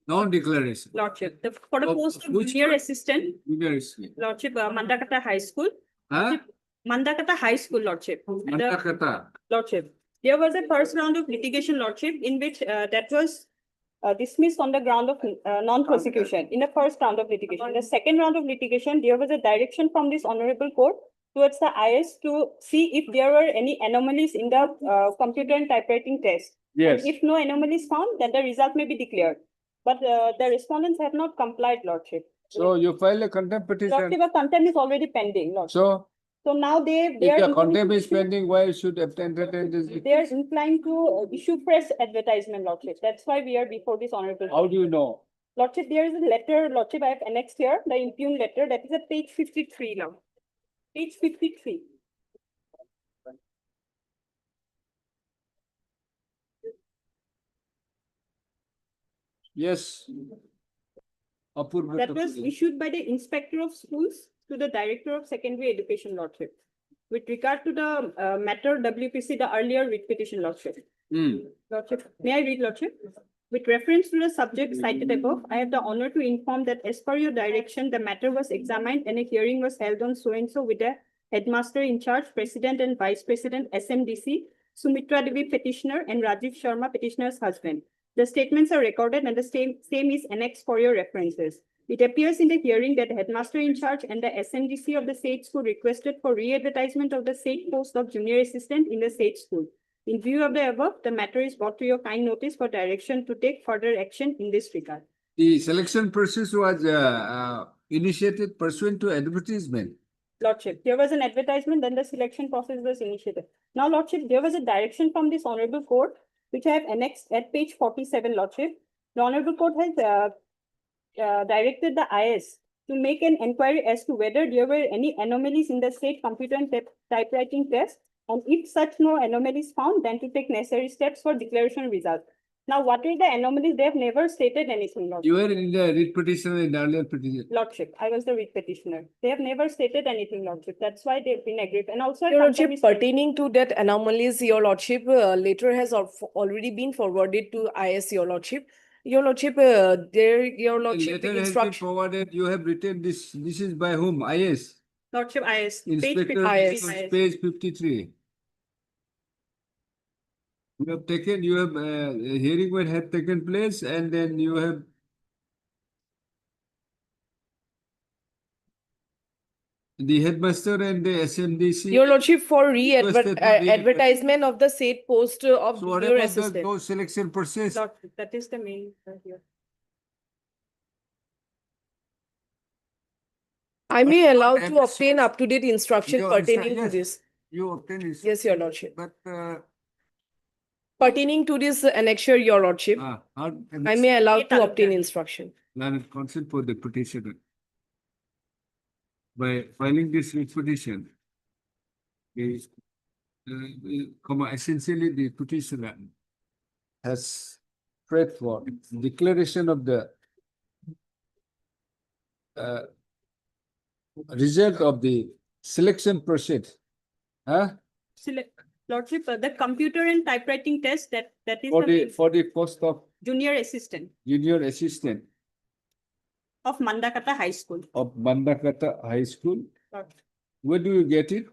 Non-declaration. Lordship, for the Of post of which- junior assistant, University. lordship, Mandakata High School. Huh? Mandakata High School, lordship. And, Mandakata. Lordship, there was a first round of litigation, lordship, in which that was dismissed on the ground of non-prosecution in the first round of litigation. In the second round of litigation, there was a direction from this honorable court towards the IS to see if there were any anomalies in the computer and typewriting test. Yes. And if no anomalies found, then the result may be declared. But the respondents have not complied, Lordship. So you file a contempt petition. Lordship, a contempt is already pending, Lordship. So now they If are the contempt is pending, why should entertain this? they are inclined to issue press advertisement, Lordship. That's why we are before this honorable. How do you know? Lordship, there is a letter, Lordship, I have annexed here, the impugned letter, that is at page 53 now. Page 53. Yes. Apurva. That was issued by the Inspector of Schools to the Director of Secondary Education, Lordship. With regard to the matter WPC, the earlier writ petition, Lordship. Lordship, may I read, Lordship? With reference to the subject cited above, I have the honor to inform that as per your direction, the matter was examined and a hearing was held on so-and-so with the headmaster in charge, president and vice president, SMDC, Sumitra Devi petitioner and Rajiv Sharma petitioner's husband. The statements are recorded and the same is annexed for your references. It appears in the hearing that the headmaster in charge and the SMDC of the said school requested for re-advertisement of the said post of junior assistant in the said school. In view of the above, the matter is brought to your kind notice for direction to take further action in this regard. The selection process was initiated pursuant to advertisement. Lordship, there was an advertisement, then the selection process was initiated. Now, Lordship, there was a direction from this honorable court, which I have annexed at page 47, Lordship. The honorable court has directed the IS to make an inquiry as to whether there were any anomalies in the state computer and typewriting test, and if such no anomalies found, then to take necessary steps for declaration results. Now, what are the anomalies? They have never stated anything, Lordship. You were in the writ petitioner in the earlier petition. Lordship, I was the writ petitioner. They have never stated anything, Lordship. That's why they've been aggrieved. And also, Your Lordship, pertaining to that anomalies, Your Lordship, later has already been forwarded to IS, Your Lordship. Your Lordship, Your Lordship, The letter has been forwarded. You have written this. This is by whom? IS. Lordship, IS. Inspector, page 53. You have taken, a hearing will have taken place, and then you have the headmaster and the SMDC. Your Lordship, for requested advertisement of the said post of So what junior about assistant. those selection process? Lordship, that is the main here. I may allow to obtain up-to-date instruction Your pertaining to yes, this. You obtain this. Yes, Your Lordship. But Pertaining to this annexure, Your Lordship, I may allow to obtain instruction. Learned consent for the petitioner. By filing this petition, essentially the petitioner has prayed for declaration of the result of the selection process. Lordship, the computer and typewriting test that is For the post of junior assistant junior assistant of Mandakata High School. of Mandakata High School. Lordship. Where do you get it?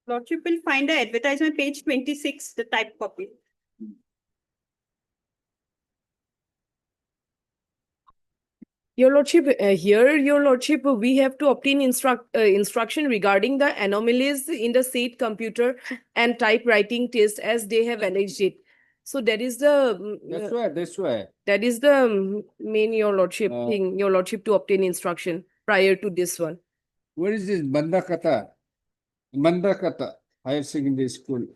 Lordship will find the advertisement page 26, the type copy. Your Lordship, Your Lordship, we have to obtain instruction regarding the anomalies in the said computer and typewriting test as they have alleged it. So that is the That's why. that is the main, Your Lordship, Uh, thing, Your Lordship, to obtain instruction prior to this one. Where is this Mandakata? Mandakata Higher Secondary School.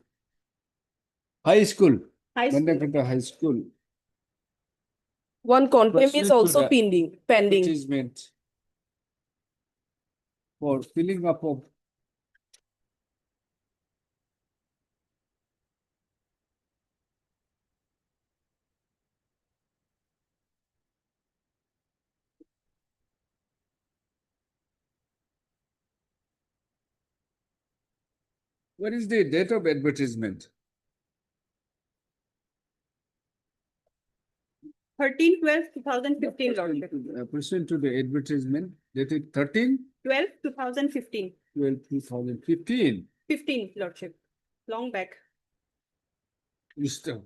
High School. High School. Mandakata High School. One contempt Pursuant is to also the pending. Which is meant for filling up of what is the date of advertisement? 13/12/2015, Lordship. Pursuant to the advertisement dated 13/12/2015. 12/2015. 15, Lordship, long back. Mr.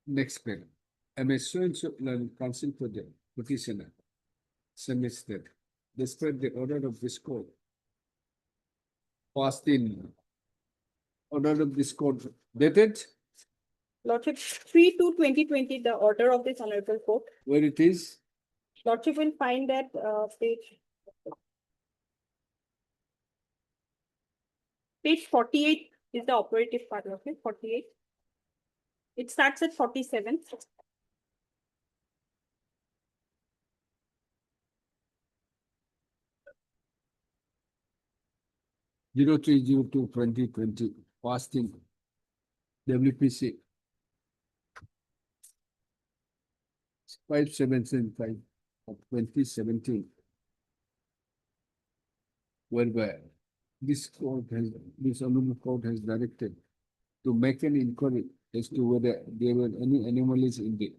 Next paragraph. I may so and so learn counsel for the petitioner. Submits that despite the order of this court passed in order of this court dated Lordship, 3/2/2020, the order of this honorable court. where it is Lordship will find that page 48 is the operative part of it, 48. It starts at 47. 03/02/2020 passed in WPC 5775 of 2017, whereby this honorable court has directed to make an inquiry as to whether there were any anomalies in the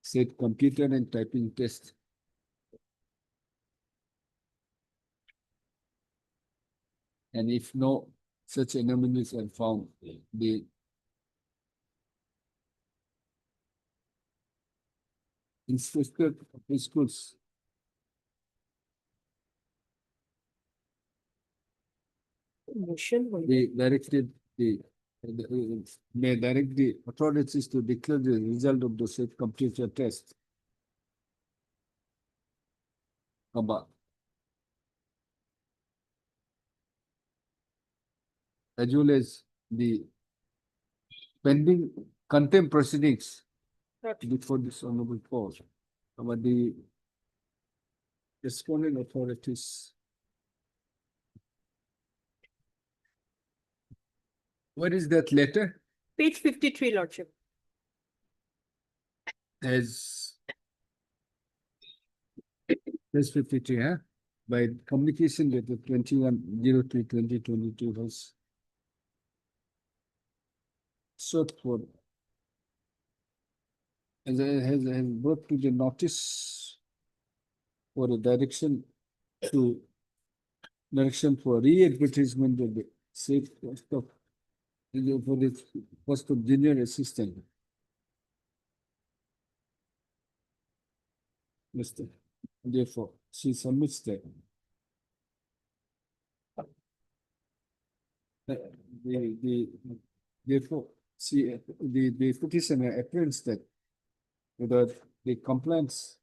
said computer and typing test. And if no such anomalies are found, the inspector of schools they directed may direct the authorities to declare the result of the said computer test. As well as the pending contempt proceedings before this honorable court. About the respondent authorities. What is that letter? Page 53, Lordship. As page 53, huh? By communication letter 21/03/2022 was sought for has brought to the notice for a direction for re-advertisement of the said post of for the post of junior assistant. Mr. Therefore, she submits that. Therefore, the petitioner apprehends that without the compliance,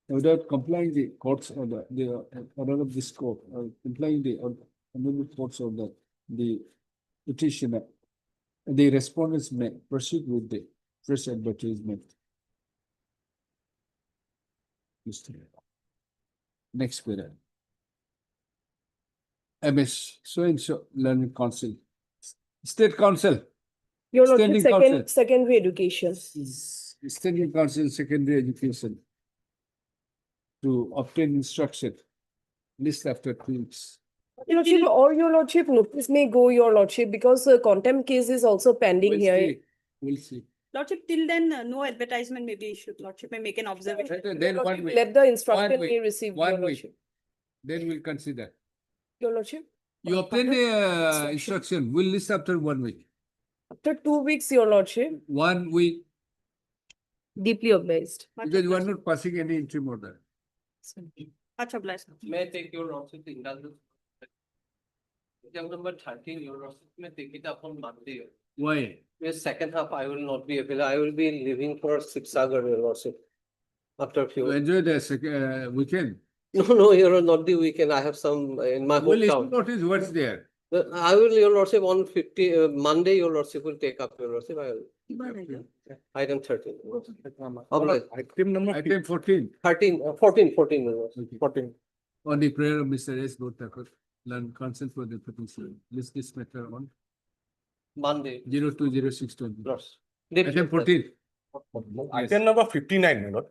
without complying the courts order, the order of this court, complying the honorable courts order, the petitioner, the respondents may proceed with the fresh advertisement. Next period. MS so and so learning council, state council. Your Lordship, Standing council. secondary education. Standing council, secondary education. To obtain instruction. List after 2 weeks. Your Lordship, or Your Lordship, notice may go, Your Lordship, because contempt case is also pending here. We'll see. Lordship, till then, no advertisement may be issued. Lordship may make an observation. Then 1 week. Let the instruction 1 be week. received, 1 Your week. Lordship. Then we'll consider. Your Lordship. You obtain the instruction, we'll list after 1 week. After 2 weeks, Your Lordship. 1 week, Deeply obliged. because you are not passing any interim order. Much obliged. May I take your Lordship indulgence? Exam number 13, your Lordship may take it up on Monday. Why? The second half I will not be available. I will be leaving for Sibsagar, your Lordship. After a few. You enjoy the weekend. No, you're not the weekend. I have some in my Well, it's hometown. notice what's there. I will, your Lordship, on Monday, your Lordship will take up, your Lordship. I will. Item 13. Obliged. Item 14. 14, your Lordship. 14. On the prayer of Mr. S. Bhotakar, learn consent for the petition. List this matter on Monday. 02/06/20. Yes. Item 14. Item number 59, my lord.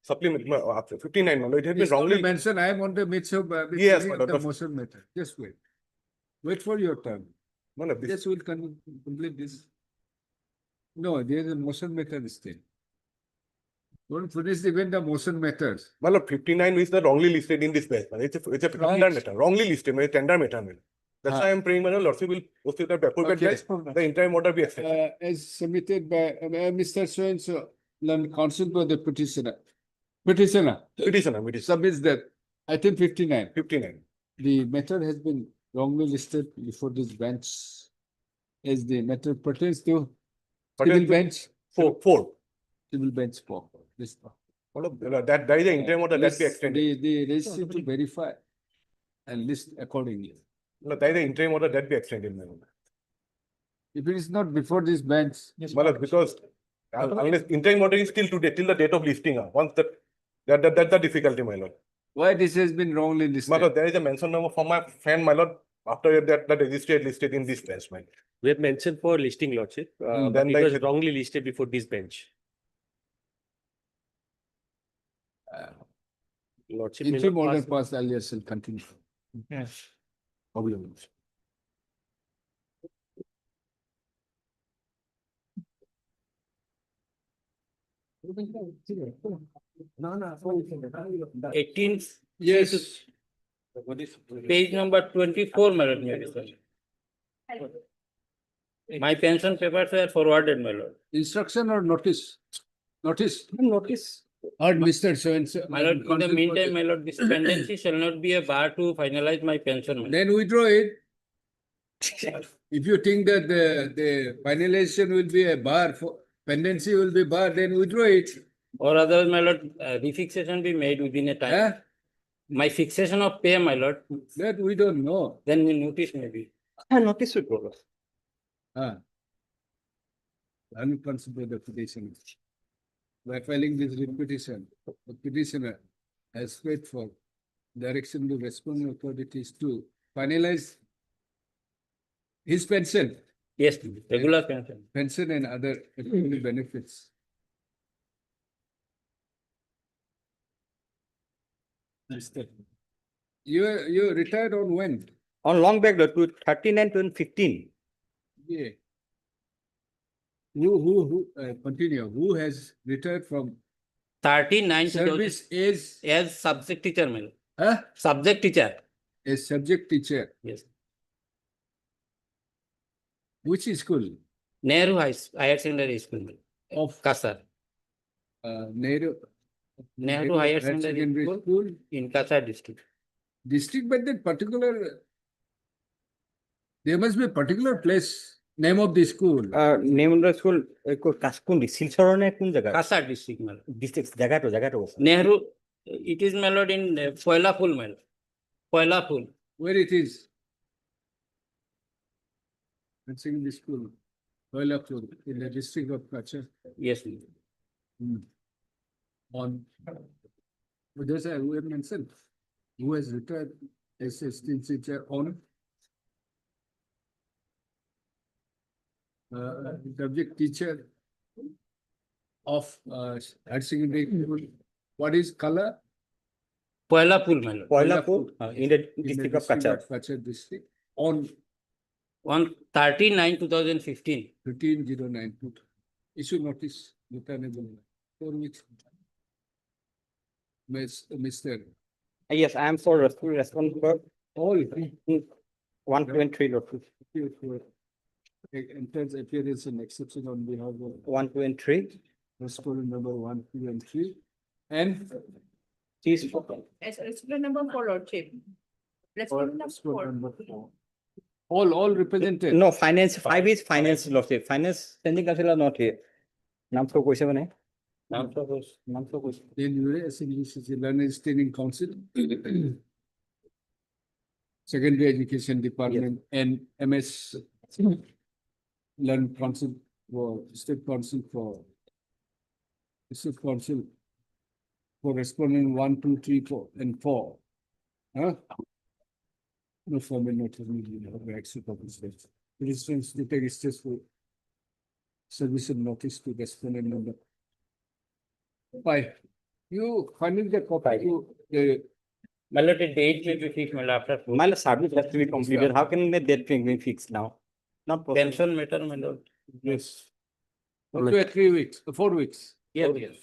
Supplement, 59, my lord. It has been It's only wrongly mentioned, I am on the midst of Yes, hearing my of the lord. motion matter. Just wait. Wait for your turn. No, no, this, Yes, we'll complete this. No, there is a motion matter still. Don't finish even the motion matters. My lord, 59 is the wrongly listed in this batch. It's a tender matter, wrongly listed, tender matter. That's why I'm praying, my lordship will proceed the appropriate Okay. batch, the interim order be accepted. As submitted by Mr. So-and-so, learned counsel by the petitioner. Petitioner Petitioner, submits that item 59. 59. The matter has been wrongly listed before this bench as the matter pertains to civil bench, Four. civil bench 4. This That is the interim order that be extended. the registry to verify and list accordingly. No, that is the interim order that be extended, my lord. If it is not before this bench, My lord, because unless interim order is still today, till the date of listing, once that's the difficulty, my lord. why this has been wrongly listed? My lord, there is a mention number from my friend, my lord, after that, the registry had listed in this bench, my lord. We have mentioned for listing, lordship, Hmm. but Then it like- was wrongly listed before this bench. Lordship. may Interim not order pass- passed earlier shall continue. Yes. Problem. No. 18. Yes. Page number 24, my lord. My pension papers were forwarded, my lord. Instruction or notice? Notice. Notice. Heard Mr. So-and-so. My lord, in the meantime, my lord, this pendency shall not be a bar to finalize my pension. my lord. Then withdraw it. If you think that the finalization will be a bar for pendency will be bar, then withdraw it. Or otherwise, my lord, refixation be made within a time. Huh? My fixation of pay, my lord, That we don't know. then the notice may be. Notice will progress. Unconsidered the petition. By filing this petition, the petitioner has paid for direction to responding authorities to finalize his pension, Yes, regular pension. and other economic benefits. You retired on when? On long back, lord, to 39 to 15. Yeah. Who continue? Who has retired from 39 service is as subject teacher, my lord. huh? Subject teacher. A subject teacher. Yes. Which school? Nehru Higher Secondary School, my lord. Of Kasar. Nehru Higher Secondary School in Kasar district. district, but that particular there must be a particular place name of the school. Name of the school, কোন শিলচৰৰ কোন জায়গা? Kasar district, my lord. District জায়গাটো আছে। Nehru, it is, my lord, in Poila Phul, my lord. Poila Phul. Where it is? I'm saying the school. Koilapur, in the district of Kachar. Yes, my lord. On. But there's a who have mentioned who has retired as a student teacher on subject teacher of higher secondary school. What is color? Poila Phul, my lord. Koilapur, in the district of Kachar. Kachar district on 13/9/2015. 13/09. Issue notice, returnable 4 weeks. Mr. Yes, I am for response for All 123, lord. enters appearance and exception on behalf of 123. respondent number 1, 2, and 3. And Respondent number 4, lordship. Respondent number 4. number 4. All represented. No, finance, 5 is finance, lordship. Finance, standing council are not here. নাম তো কৈছে মানে? নাম তো কৈছে। Then you as English is the Learners Training Council, Secondary Education Department, and MS Learn Council for State Council for respondent 1, 2, 3, 4, and 4. Huh? No formal notice needed of the exit of the state. For instance, the take is for service of notice to respondent number 5. You finding the copy to the My lord, the date may be fixed, my lord, after. My service has to be completed. How can the date be fixed now? Not possible. Pension matter, my lord. yes. Up to 3 weeks, 4 weeks. Yes, yes.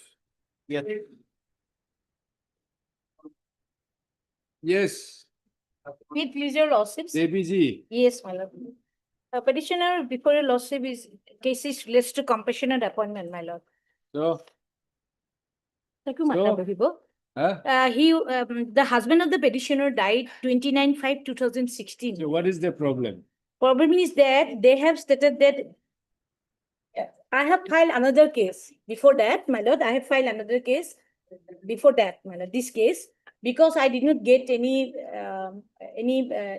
Yes. Yes, With pleasure lordships. JBG. Yes, my lord. Petitioner before a lordship is cases relates to compassionate appointment, my lord. So, Thank you, Madam People. huh? The husband of the petitioner died 29/5/2016. So what is the problem? Problem is that they have stated that I have filed another case. Before that, my lord, I have filed another case. Before that, my lord, this case, because I did not get any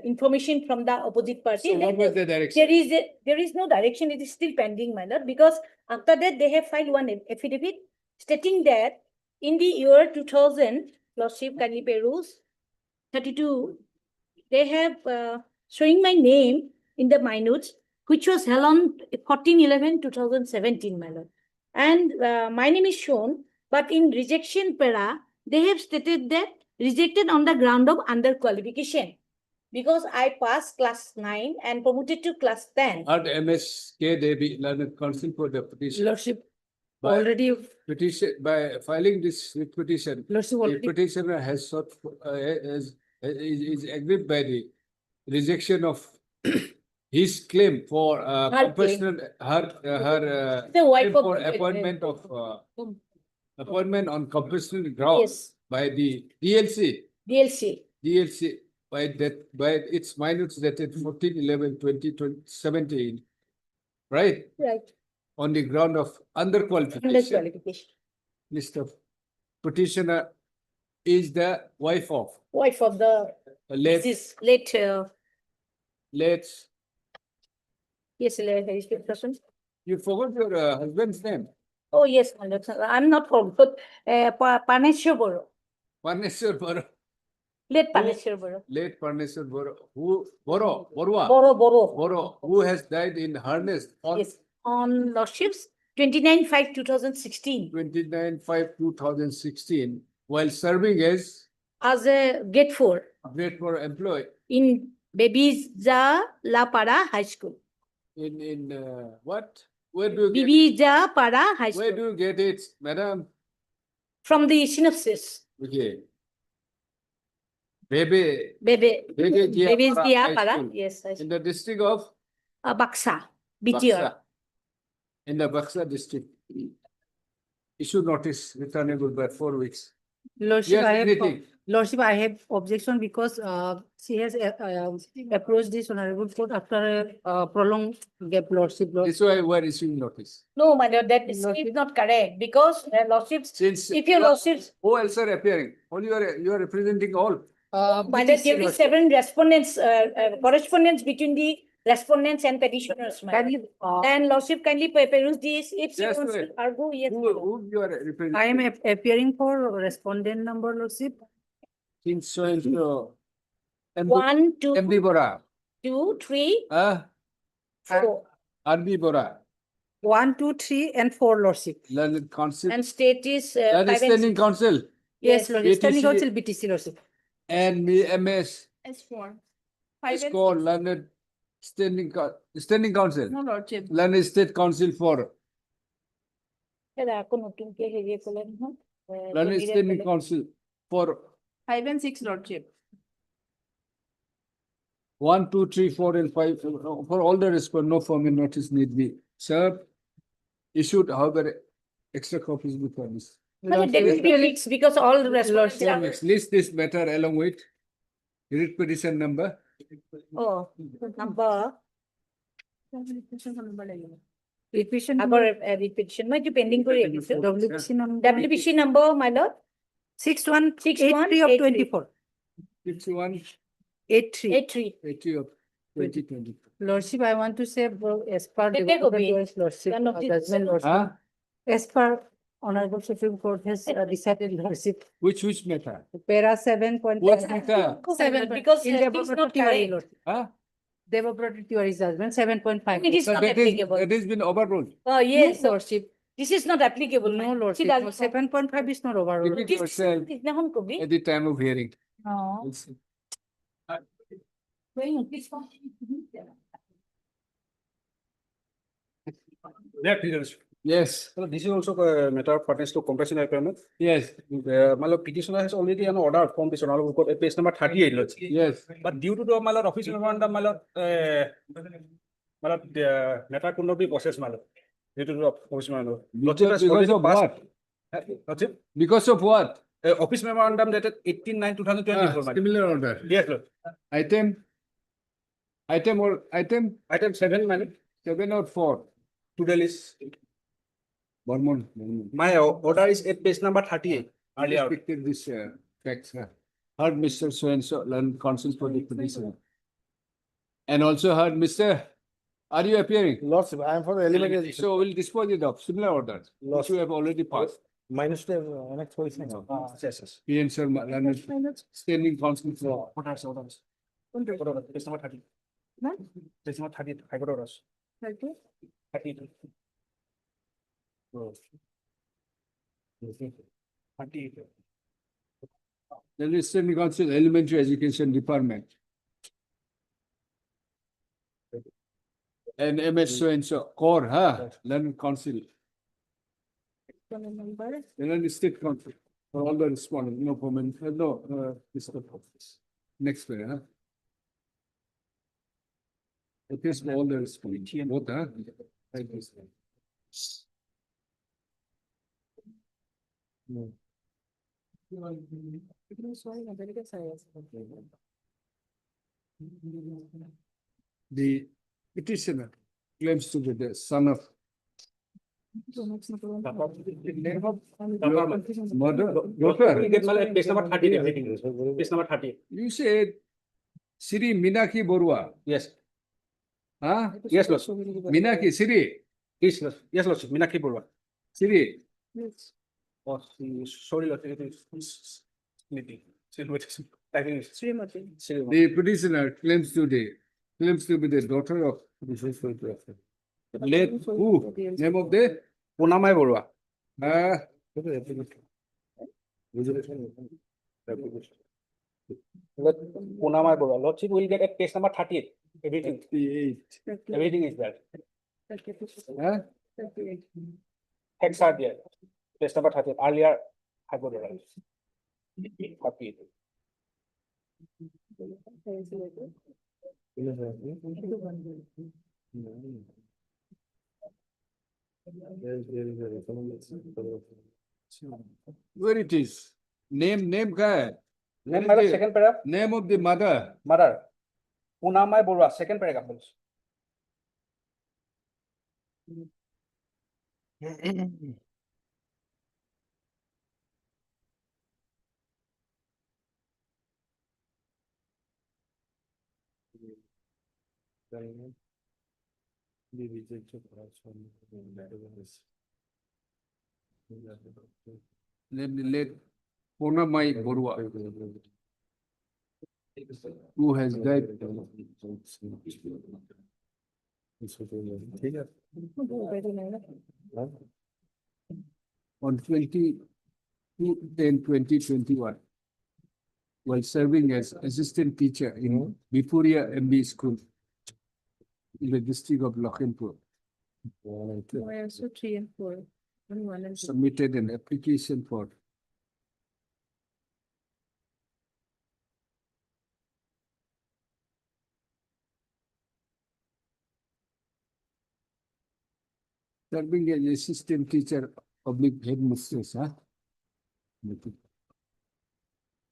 information from the opposite party. So what was the direction? There is no direction. It is still pending, my lord, because after that they have filed one affidavit stating that in the year 2000, Lordship kindly peruse 32, they have showing my name in the minutes, which was held on 14/11/2017, my lord. And my name is shown, but in rejection para, they have stated that rejected on the ground of underqualification. Because I passed class 9 and promoted to class 10. At MSK, they be learned counsel for the petition. Lordship, By already petition, by filing this petition, Lordship the already petitioner has sought, is aggrieved by the rejection of his claim for Her claim. her The wife claim of for the- appointment of appointment on compulsory ground Yes, by the DLC. DLC. By its minutes dated 14/11/2017, right? Right. On the ground of underqualification. Underqualification. List of petitioner is the wife of Wife of the late late, late. yes, late person. You forgot your husband's name, Oh, yes, my lord. I'm not forgot. Parneshwar Boro. Parneshwar Boro. Late Parneshwar Boro. Late Parneshwar Boro, who Borua, Boro. who has died in harness on Yes, on Lordships 29/5/2016 29/5/2016 while serving as as a grade 4 grade 4 employee in Bebiza La Para High School. in what? Where do you get, Bebiza Para High where School. do you get it, madam? From the synopsis. Okay. Bebe Bebiza High Para, School yes, in the district of Baksa, BTR. Baksa, in the Baksa district. Issue notice returnable by 4 weeks. Lordship, Yes, I have, anything. Lordship, I have objection because she has approached this honorable court after a prolonged gap, Lordship. This is why we are issuing notice. No, my lord, that is not correct because Lordships, if your Lordships, Who else are appearing? Only you are representing all. my lord, there is 7 respondents, correspondence between the respondents and petitioners, my lord. And Lordship kindly peruse this if she Just wants wait. to argue, yes. my lord. Who you are representing? I am appearing for respondent number, Lordship. Since so and so. 1, 2, MB Bora. 2, 3, 4. 4. RB Bora. 1, 2, 3, and 4, Lordship. Learned Council. And state is Learned 5 and Standing 6. Council. Yes, Lordship. Standing BTC. Council, BTC, Lordship. And MS. S4. It's called Learned Standing Council. No, Lordship. Learned State Council for Learned Standing Council for 5 and 6, Lordship. 1, 2, 3, 4, and 5. For all the respond, no formal notice need be served. Issued, however, extra copies be furnished. Because all the respondents are. List this matter along with writ petition number. Oh, number. Revision Repetition, my pending query. WPC number. WPC number, my lord. 6183 of 24. 83. 80 of 2020. Lordship, I want to say, as per They take away. Lordship, None of this- judgment, Lordship. Huh? As per Honorable Supreme Court has decided, Lordship, Which matter? para 7. What matter? Because In it is not correct. Lordship. Huh? They were brought to your judgment, 7.5. It is So not that is, applicable. that has been overruled. Oh, yes, No, Lordship. this is not applicable. No, Lordship. She does- 7.5 is not overruled. Repeat yourself at the time of hearing. No. We'll see. That is Yes, So this is also a matter of pertains to compassionate payment. yes, My lord, petitioner has already an order from this honorable court, page number 38, Lord. yes. But due to the, my lord, office memorandum, my lord, the matter could not be processed, my lord. Due to the office memorandum. Lordship has Because already of passed- what? Lordship, Because of what? office memorandum dated 18/9/2024, my lord. Similar order. Yes, Lord. Item. Item 7, my lord. 7 or 4. Today is, Burman. my order is at page number 38. Earlier. Respected this facts. Heard Mr. So-and-so learned counsel for the petitioner. And also heard Mr. Are you appearing? Lordship, I am for the elementary. So we'll dispose it of similar orders, which you have already passed. Minus the next position. Yes, yes. PN sir, learned standing counsel for. Orders. Order, page number 30. Page number 30, High Court orders. 30. Oh. 30. Then is standing counsel, elementary education department. And MS so-and-so, core, learned council. Then state council, for all the respondents, no comment, district office. Next way, It is for all the respondents, both, Like this. No. The petitioner claims to be the son of mother, daughter. Page number 30, everything. Page number 30. You said Sri Minaki Borua. Yes. Yes, Lord. Minaki, Sri. Yes, Lord. Yes, Lord. Minaki Burwa. Sri. Yes. Oh, sorry, Lord. It is meeting. Typing. The petitioner claims to be the daughter of late who? Name of the Punamai Burwa. Punamai Burwa. Lordship will get at page number 38. Everything. 38. Everything is there. Huh? Facts are there. Page number 38. Earlier, High Court orders. 38. Where it is? Name ka hai? Name, madam, second paragraph. Name of the mother. Mother. Punamai Burwa. Second paragraph. Let Punamai Borua, who has died. On 22/10/2021, while serving as assistant teacher in Bipuria MB School in the district of Lakhimpur. So 3 and 4. Submitted an application for serving as assistant teacher oblique headmistress,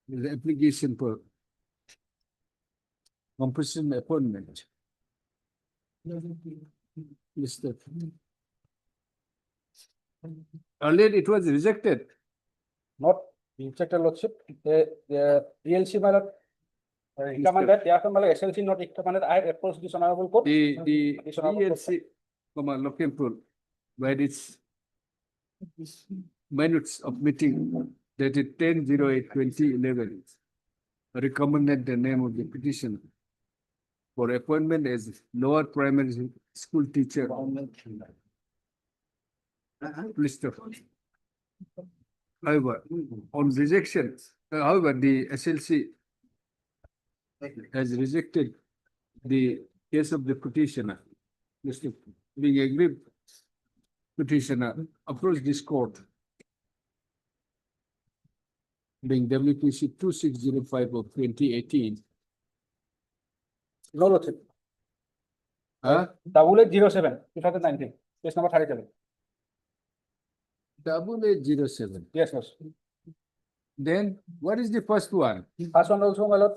the application for compulsory appointment. Listed. Earlier it was rejected. Not rejected, Lordship. The ELC, my lord, recommended, therefore, my lord, SLC not recommended. I have approached this honorable court. The This honorable court. ELC, Lakhimpur, by its minutes of meeting dated 10/08/2011, recommended the name of the petitioner for appointment as lower primary school teacher. List of. However, on rejection, however, the SLC has rejected the case of the petitioner. Being aggrieved petitioner approached this court being WPC 2605 of 2018. No, Lordship. Huh? 8807, 2019, case number 37. 8807. Yes, Lordship. Then what is the first one? First one also, my lord,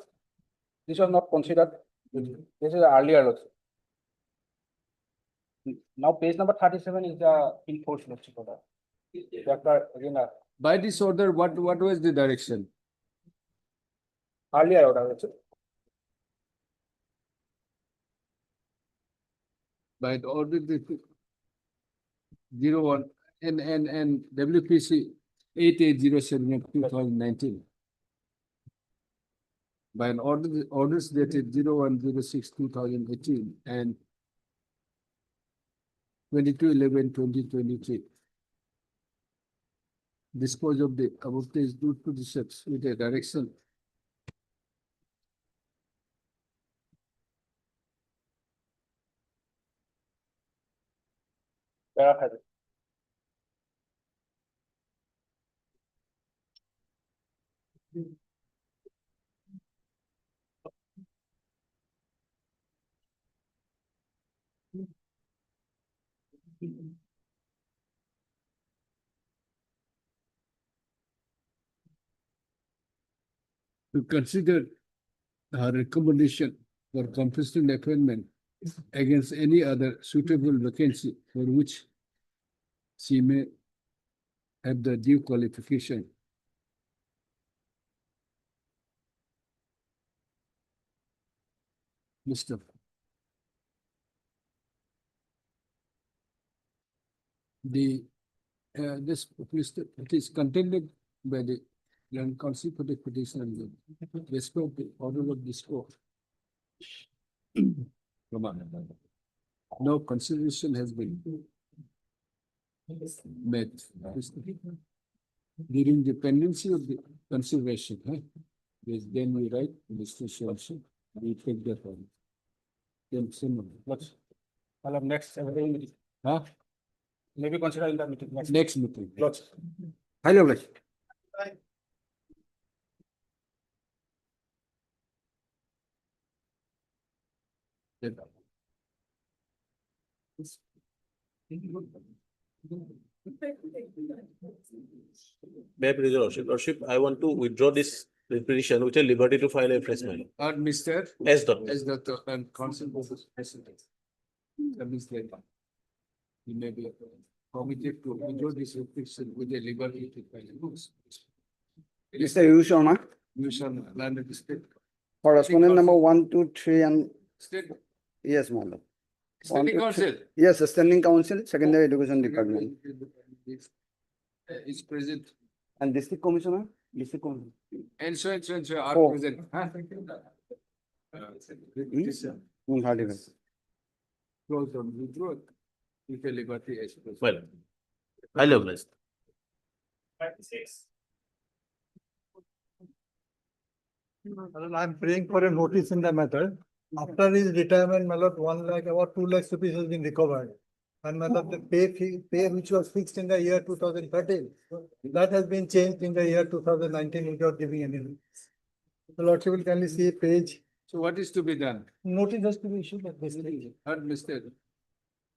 this was not considered. This is earlier, Lordship. Now, page number 37 is the in force, Lordship. After, again, By this order, what was the direction? earlier order, Lordship. By the order the 01 and WPC 8807 of 2019. By an orders dated 01/06/2018 and 22/11/2023. Dispose of the above case due to the steps with a direction. Verify. To consider her recommendation for compulsory appointment against any other suitable vacancy for which she may have the due qualification. Mr. This it is contended by the Land Council for the petition and the respect the order of this court. Come on. No consideration has been met. During the pendency of the consideration, yes, then we write Mr. Shanshi, we take that one. Then similar. Let's, I'll have next, meeting. Huh? Maybe consider in the meeting. Next meeting. Lots. Hello, Vlad. May I please, Lordship, I want to withdraw this petition with a liberty to file a fresh matter. Mr. S. Dot. As the and council was president. He may be permitted to withdraw this petition with a liberty to file a books. Mr. Yu Sharma, You shall land the state. for respondent number 1, 2, 3, and State, yes, madam. Standing Council. Yes, Standing Council, Secondary Education Department. Is present. And District Commissioner? District Commissioner. And so are Oh. present. Huh? Close on withdraw. With a liberty as president. Well, I love this. 36. I'm praying for a notice in the matter. After his retirement, my lord, 1 lakh, about 2 lakhs rupees has been recovered. And my lord, the pay which was fixed in the year 2013, that has been changed in the year 2019 without giving any. The lordship will kindly see page. So what is to be done? Notice has to be issued at this stage. Heard Mr.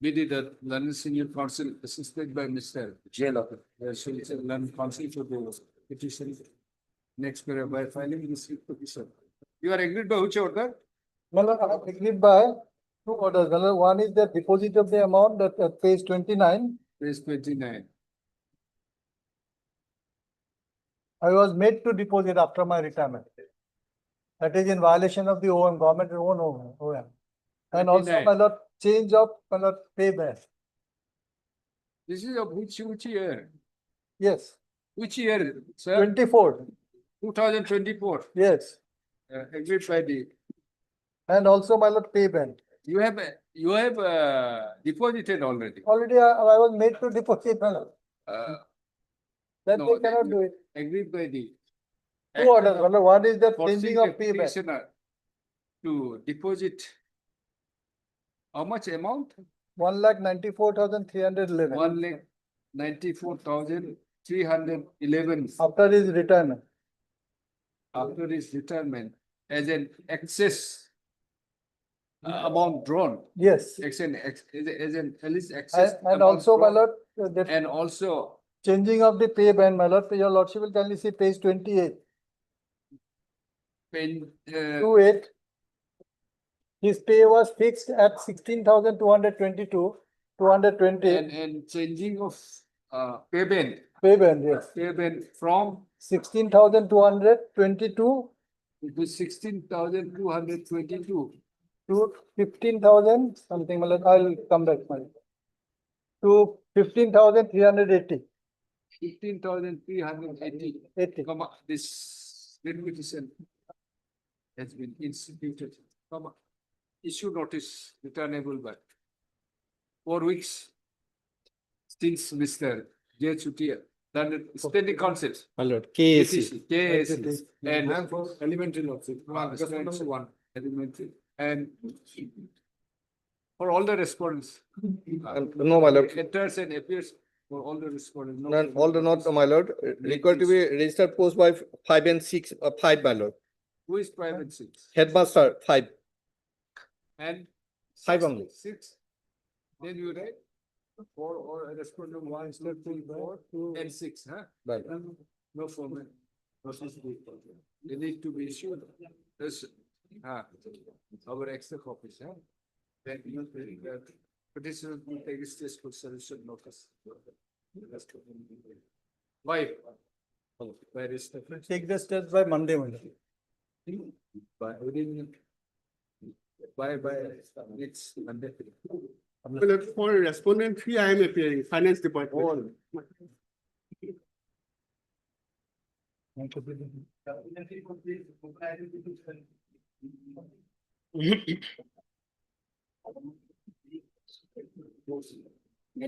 BD, the London Senior Counsel assisted by Mr. Jailer. So it's a London Counsel for the petition. Next period by filing this petition. You are agreed by which order? Well, I have agreed by 2 orders. One is the deposit of the amount that page 29. Page 29. I was made to deposit after my retirement. That is in violation of the OM, government own OM. And also, 29. my lord, change of my lord payback. This is of which year? Yes, Which year, sir? 24. 2024. Yes, Agreed by the. and also my lord payback. You have deposited already. Already I was made to deposit, my lord. Then No, they cannot do it. Agreed by the. 2 orders. My lord. One is the Forcing changing the of payback. petitioner to deposit how much amount? 1,94,311 1,94,311 after his retirement. after his retirement as an excess amount drawn. Yes. As an at least excess. And amount also, my drawn. lord, that And also changing of the pay band, my lord, your lordship will kindly see page 28. pen, 28. His pay was fixed at 16,222, 220. and changing of pay band. Pay band, yes. Pay band from 16,222 to 16,222 to 15,000 something, my lord. I'll come back, my lord. To 15,380. 15,380. 80. Comma, this repetition has been instituted, comma, issue notice returnable by 4 weeks since Mr. J. Chutia done standing council. My lord, KAC, and Elementary laws. one elementary and for all the respondents. no, my lord. Enters and appears for all the respondents. No, None, all the not, my lord, required to be registered post by 5 and 6, 5, my lord. Who is private six? Headmaster, 5. And 5 only. 6. Then you write 4 or respondent 1, 2, 3, 4, and 6, huh? Right. No format. They need to be issued. This, our extra copies, huh? Then you petitioner will take a stage for solution notice. Why? Where is the? Take the steps by Monday, my lord. By next Monday. For respondent fee, I am appearing, finance department.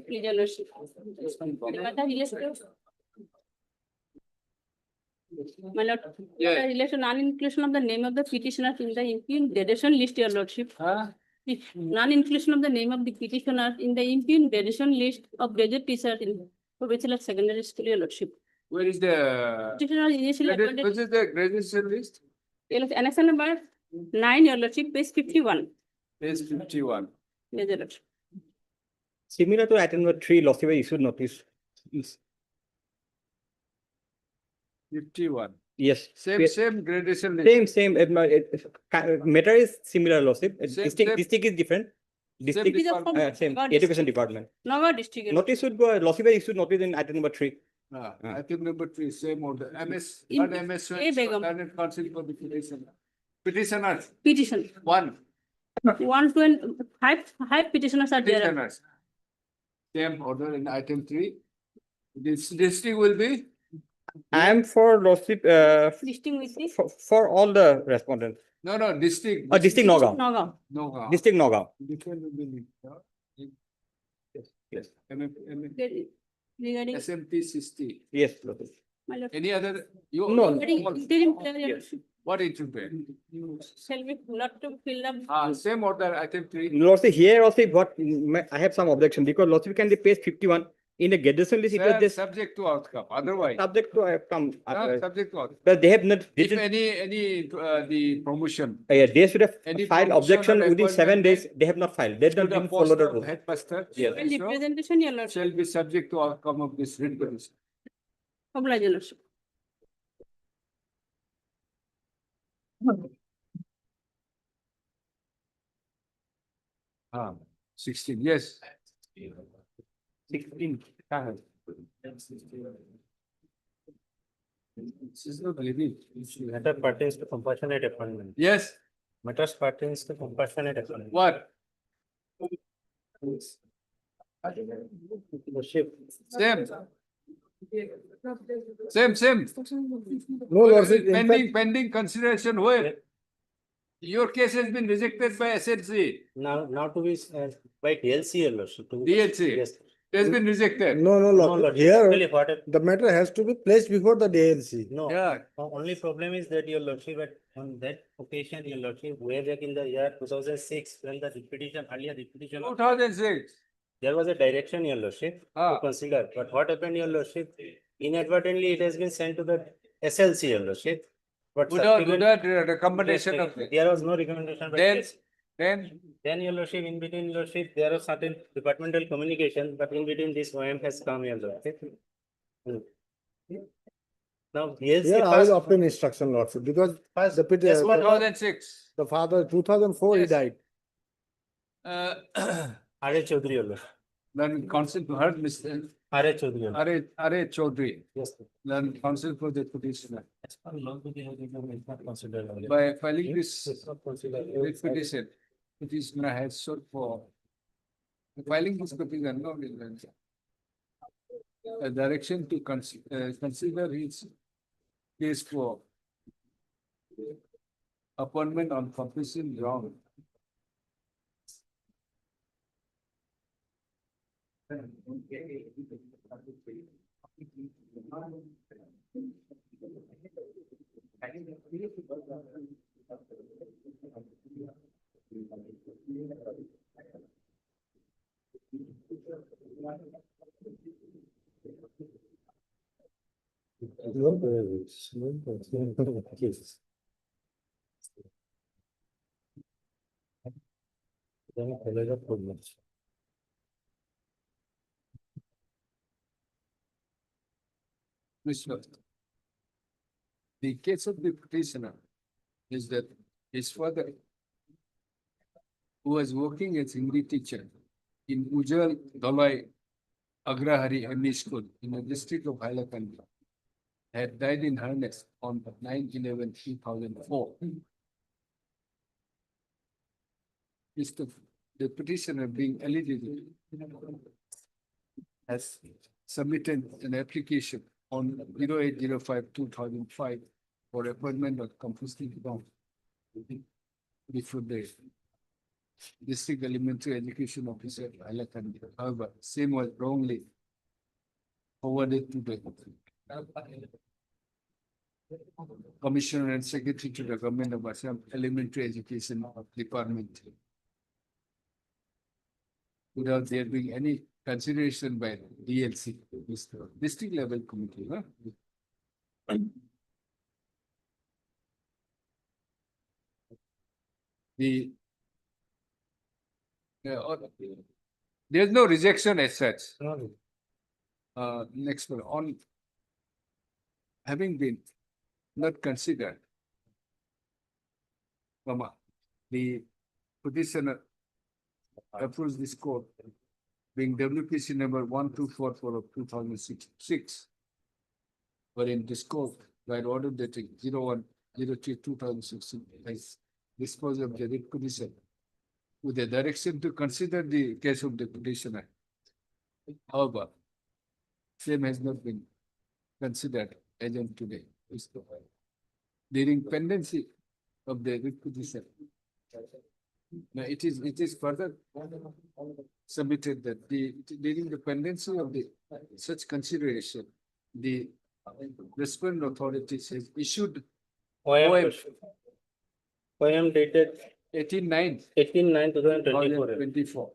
Please, your lordship. My lord, Yeah. relation non-inclusion of the name of the petitioner in the impugned gradation list, your lordship. Non-inclusion of the name of the petitioner in the impugned gradation list of graduate teacher in provincial secondary school, your lordship. Where is the? Petitioner initially appointed. Which is the graduation list? Annexation number 9, your lordship, page 51. Page 51. Yes, your lordship. Similar to item number 3, lordship issued notice. 51. Yes. Same gradation list. Same, matter is similar, lordship. Same- District is different. District is department. same, Nagar education district. department. Nagar district. Notice should go, lordship issued notice in item number 3. Item number 3, same order. MS, In- not MS, A Begum. Standard Council for the petition. Petitioners, Petition. 1. 1, 2, and 5 petitioners are there. Petitioners. Same order in item 3. This district will be I am for lordship, Listing with this. for all the respondents. no district. District Nagaon. Nagar. No. District Nagaon. Different will be. Yes. Regarding. SMT 60. Yes, lordship. My lord. Any other? You. No. Regarding interim player, your lordship. What it will be? Shall we not to fill up? Same order, item 3. Lordship, here also what I have some objection because lordship can be page 51 in the graduation list. It was just Subject to outcome, otherwise. subject to outcome. Subject to outcome. But they have not. If any, the promotion. They should have Any filed promotion objection or within 7 appointment days. They have not filed. They have not even followed the rule. Headmaster. Yes. Well, representation, your lordship. Shall be subject to outcome of this written petition. Oblige, your lordship. Ah, 16, yes. 16. This is not really. Matter pertains to compassionate appointment. Yes, Matters pertains to compassionate appointment. what? Same. Same. No, lordship, in fact, Pending consideration where? Your case has been rejected by SNC. Now to be by DLC, your lordship. DLC. Yes. It has been rejected. No, No, Lord, Lord, here, actually what the matter has to be placed before the DLC. No, Yeah. only problem is that your lordship, on that occasion, your lordship, way back in the year 2006, when the repetition, earlier repetition, 2006. there was a direction, your lordship, to consider. But what happened, your lordship? Inadvertently, it has been sent to the SLC, your lordship. But Without subsequent- recommendation of the. There was no recommendation. But Then, yes, then then your lordship, in between your lordship, there was certain departmental communication, but in between this OM has come, your lordship. Now, Here DLC I will obtain instruction, Lordship, because the Yes, what- 2006. the father, 2004, he Yes. died. R.A. Chaudhary, your lordship. Then counsel to her, Mr. R.A. Chaudhary, your lordship. R.A. Chaudhary. Yes, sir. Then counsel for the petitioner. As per law, it is not considered. By filing this It's not considered. petition, petitioner has sought for filing this petition, no, a direction to consider his case for appointment on compulsion ground. Mr. The case of the petitioner is that his father, who was working as Hindi teacher in Ujjal Dalai Agrahari ME School in the district of Hailakandi, had died in harness on 9/11/2004. The petitioner, being eligible, has submitted an application on 08/05/2005 for appointment of compulsory ground before the district elementary education officer Hailakandi. However, same was wrongly forwarded to the Commissioner and Secretary to the Government of Assam Elementary Education Department, without there being any consideration by DLC, district level committee. The there's no rejection as such. Next one, on having been not considered, the petitioner approves this court being WPC number 1244 of 2006, wherein this court, by order dating 01/03/2016, has disposed of the writ petition with the direction to consider the case of the petitioner. However, same has not been considered as on today. During pendency of the writ petition, now it is further submitted that during the pendency of the such consideration, the respondent authorities has issued OM dated 18/9/2024,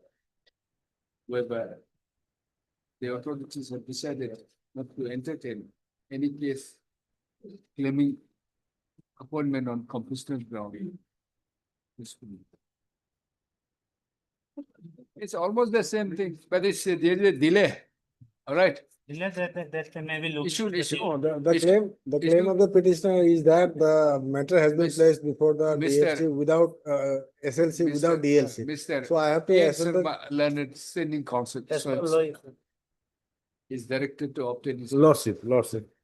whereby the authorities have decided not to entertain any case claiming appointment on compulsory ground. It's almost the same thing, but there is a delay. All right. That may be looked. Issue. The claim of the petitioner is that the matter has been placed before the DLC without SLC, without DLC. So I have to assert that. Learned standing counsel. Is directed to obtain his. Lordship.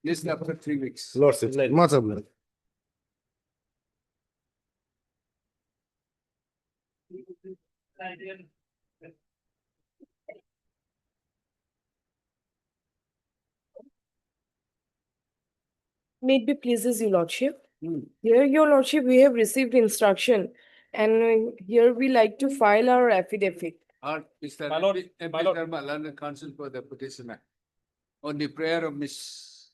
List after 3 weeks. Lordship. Much obliged. May it be pleases your lordship. Here, your lordship, we have received instruction, and here we like to file our affidavit. Mr. My lord, MP my lord. Sharma, learned counsel for the petitioner. On the prayer of Miss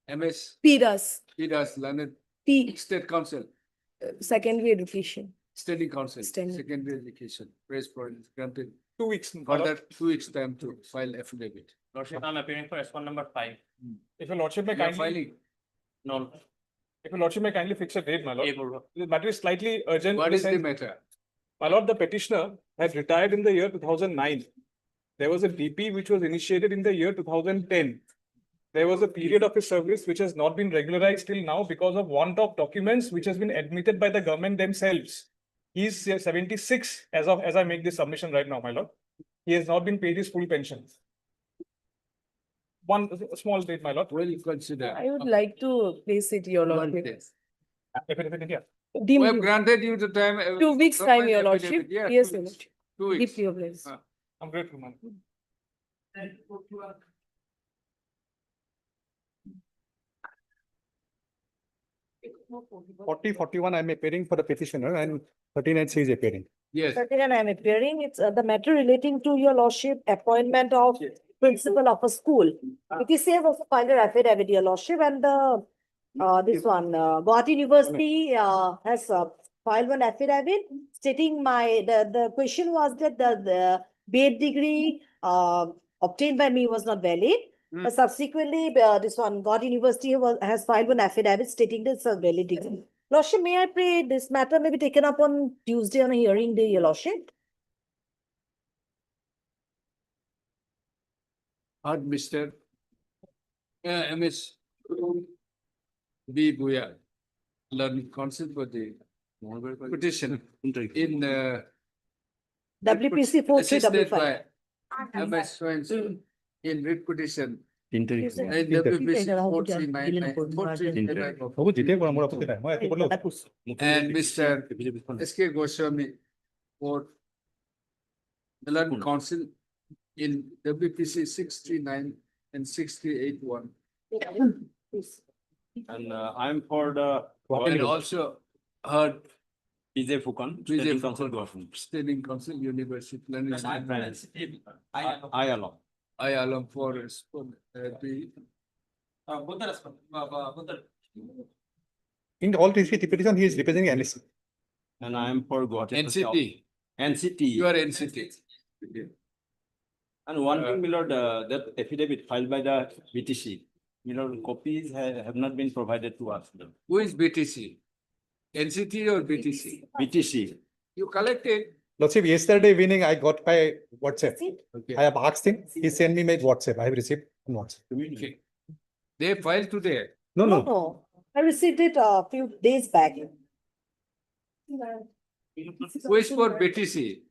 MS Piras, Pidas, learned P, State Council, secondary education. Standing Council, Standing. Secondary Education, praise for it, granted 2 weeks. further 2 weeks time to file affidavit. Lordship, I'm appearing for respond number 5. If your lordship may You are kindly, filing. No. if your lordship may kindly fix a date, my lord. Yeah, Guru. The matter is slightly urgent. What in the is the sense- matter? My lord, the petitioner had retired in the year 2009. There was a DP which was initiated in the year 2010. There was a period of his service which has not been regularized till now because of want of documents which has been admitted by the government themselves. He is 76 as I make this submission right now, my lord. He has not been paid his full pension. One small date, my lord. Well, you consider. I would like to place it, your lordship. Affidavit, yeah. We have Deemed granted you the time. 2 weeks time, your affidavit. lordship. Yeah, Yes, 2 your weeks. lordship. 2 weeks. Deeply obliged. I'm grateful, man. Forty, 41, I'm appearing for the petitioner and 39 she is appearing. Yes. Second, I am appearing, it's the matter relating to your lordship appointment of principal of a school. PTC has also filed an affidavit, your lordship, and the, this one, Guwahati University, has filed one affidavit stating the question was that the B.Ed degree, obtained by me was not valid. But subsequently, this one, Guwahati University has filed an affidavit stating this a valid degree. Lordship, may I pray this matter may be taken up on Tuesday on a hearing day, your lordship? Heard Mr. MS B. Buya, learned counsel for the petition in WPC assisted 4355. by MS Swainson in writ petition. Tuesday. And WPC 4399. And Mr. S.K. Goswami for the learned counsel in WPC 639 and 6381. And I'm for the. And also heard PJ Fukan, PJ Standing Council Fukan, Government. Standing Council University Learning And I'm Center. I alone. I along for the In all three petition, he is representing NSC. And I am for Guwahati. NCT. NCT. You are NCT. And one thing, my lord, that affidavit filed by the BTC, my lord, copies have not been provided to us. Who is BTC? NCT or BTC? BTC. You collected. Lordship, yesterday evening I got my WhatsApp. Okay. I have asked him, he sent me my WhatsApp. I have received on WhatsApp. Okay. They filed today. No, no. No, I received it a few days back. Who is for BTC?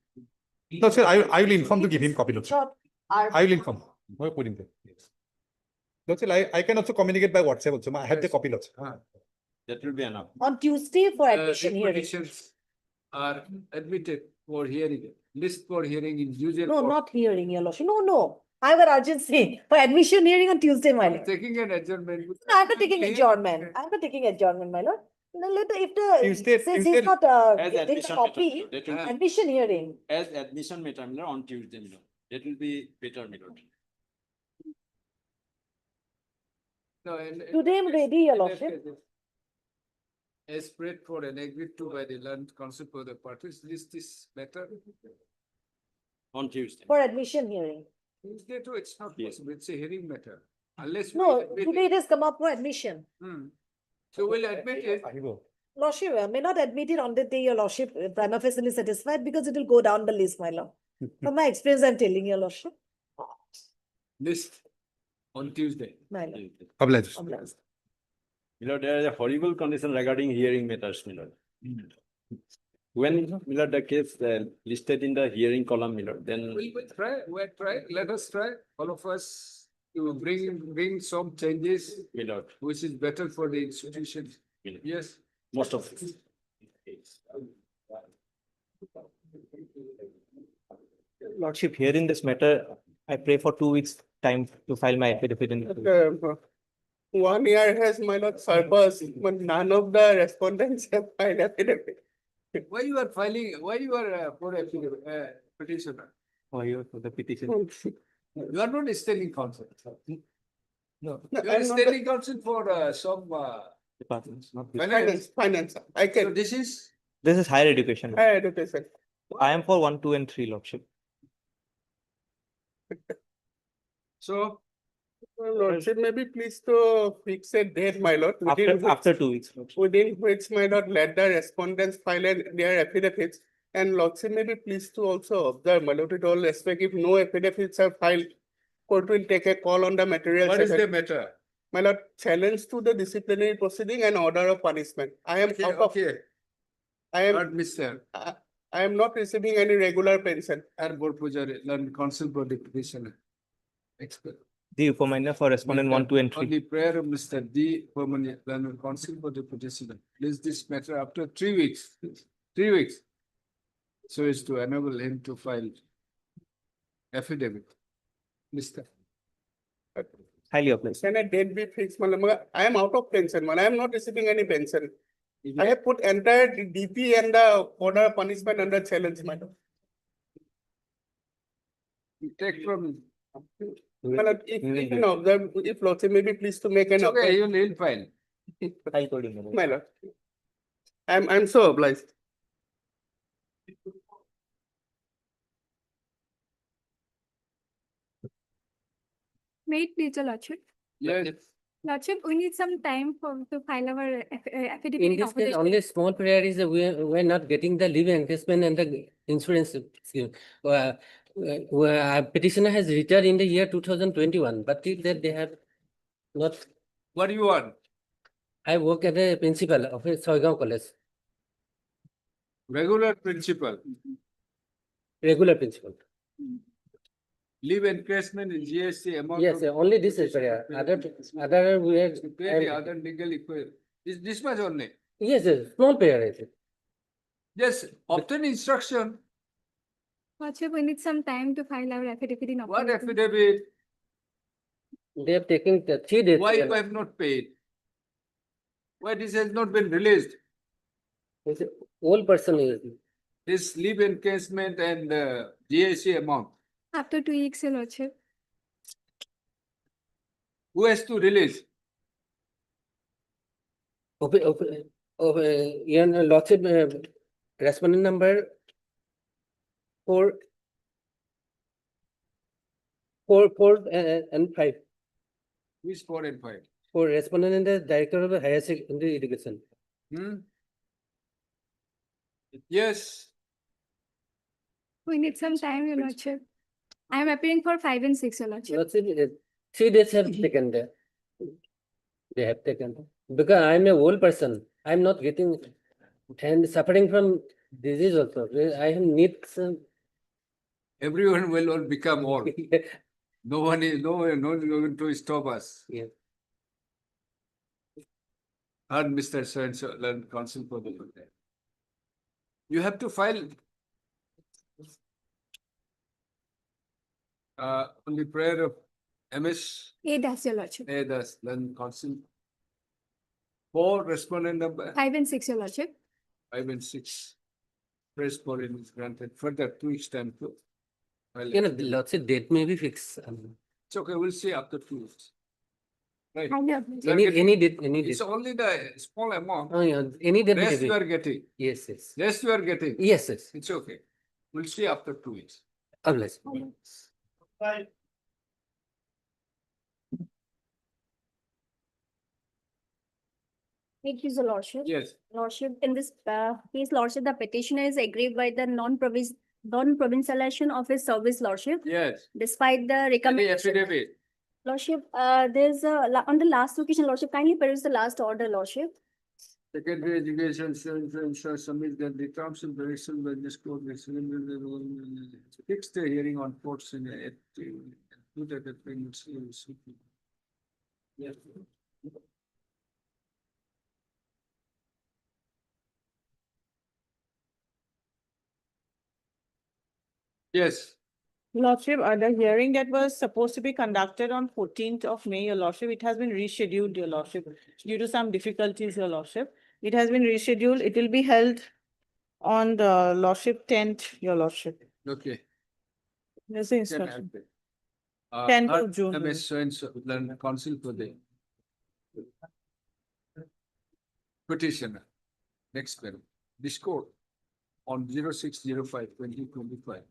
No, sir, I will inform to give him copy. Lordship. Short. I will inform. No, put in there. Yes. Lordship, I can also communicate by WhatsApp also. I have the copy, Lordship. That will be enough. On Tuesday for admission hearing. Petitions are admitted for hearing, list for hearing in usual. No, court. not hearing, your lordship. No. I have an urgency for admission hearing on Tuesday, my lord. Taking an adjournment. No, I'm not taking adjournment. I'm not taking adjournment, my lord. No, if the, Tuesday- since Tuesday- he's not As getting the admission copy, matter, that will- admission hearing. As admission matter, my lord, on Tuesday, my lord. That will be better, my lord. No, and Today I'm ready, your lordship. as spread for and agreed to by the learned counsel for the parties, list this matter. On Tuesday. For admission hearing. Tuesday too, it's not possible. It's a hearing matter. Unless. we No, admit today it. it has come up for admission. So we'll admit it. Lordship, I may not admit it on the day, your lordship, prima facie satisfied because it will go down the list, my lord. From my experience, I'm telling your lordship. List on Tuesday. My lord. Obliged. Obliged. My lord, there is a horrible condition regarding hearing matters, my lord. When, my lord, the case listed in the hearing column, my lord, then. We'll try, let us try, all of us, to bring some changes, My lord, which is better for the institution. Yes. most of. Lordship, here in this matter, I pray for 2 weeks time to file my affidavit in. 1 year has my lord surpassed, but none of the respondents have filed affidavit. Why you are filing, why you are for a petitioner? Why for the petition? You are not a standing counsel. No, You are a I'm not the- standing counsel for some Departments, not finance. Finance, I So can. this is This is higher education. Higher education. I am for 1, 2, and 3, Lordship. so Lordship, maybe please to fix a date, my lord. After 2 weeks. Lordship. Within which, my lord, let the respondents file their affidavits. And Lordship, maybe please to also observe, my lord, with all respect, if no affidavits are filed, court will take a call on the material. what is the matter? My lord, challenge to the disciplinary proceeding and order of punishment. I am Okay, out of, okay. I am, Lord Mr. I am not receiving any regular pension. Air Board Pujari, learned counsel for the petitioner. Expert. The Upamanya for respondent 1, 2, and On 3. the prayer of Mr. D. Permanent learned counsel for the petitioner. Please this matter after 3 weeks. 3 weeks. So as to enable him to file affidavit. Mr. Highly obliged. Can a date be fixed? I am out of pension, man. I am not receiving any pension. I have put entire DP and the order of punishment under challenge, madam. Take from. Madam, if you can observe, if Lordship may be pleased to make an. It's okay, you will file. I told him. My lord. I'm so obliged. Wait, please, your Lordship. Yes. Lordship, we need some time to file our affidavit. In this case, only small prayer is we're not getting the leave encashment and the insurance scheme. Petitioner has returned in the year 2021, but till that they have not. What do you want? I work as a principal of a Soigao college. Regular principal. Regular principal. Leave encashment in GST amount. Yes, only this is prayer. Other we have. Pay the other legal equal. This much only. Yes, small prayer is it. Just obtain instruction. Lordship, we need some time to file our affidavit in What opposition. affidavit? They have taken the 3 days. Why you have not paid? Why this has not been released? It's an old person is. This leave encashment and GST amount. After 2 weeks, your Lordship. Who has to release? Your Lordship, respondent number 4 and 5. Who is 4 and 5? For respondent and the director of the higher secondary education. Yes. We need some time, your Lordship. I am appearing for 5 and 6, your Lordship. Lordship, 3 days have taken there. They have taken. Because I am a old person. I am not getting and suffering from disease also. I have need some. Everyone will become old. No one is going to stop us. Yes. Heard Mr. So-and-so learn counsel for the. You have to file on the prayer of MS. That's your Lordship. Thus learn counsel. 4 respondent number. 5 and 6, your Lordship. 5 and 6. Press for it is granted. Further 2 weeks time to. You know, the Lordship date may be fixed. It's okay, we'll see after 2 weeks. Right. Any date. It's only the small amount. Oh, yeah. Any date. Rest you are getting. Yes, yes. Rest you are getting. Yes, yes. It's okay. We'll see after 2 weeks. Obliged. Thank you, your Lordship. Yes. Lordship, in this case, Lordship, the petitioner is aggrieved by the non-provincialization of his service, Lordship. Yes. Despite the Any recommendation. affidavit. Lordship, there's on the last occasion, Lordship, kindly peruse the last order, Lordship. Secondary education, submit that the terms and direction by this court fix the hearing on courts in it. Yes. Yes. Lordship, the hearing that was supposed to be conducted on 14th of May, your Lordship, it has been rescheduled, your Lordship, due to some difficulties, your Lordship. It has been rescheduled. It will be held on the Lordship 10th, your Lordship. Okay. There's the Can instruction. have it. 10th of June. MS so and so, then council for the petitioner. Next bill, this court on 06/05/2025.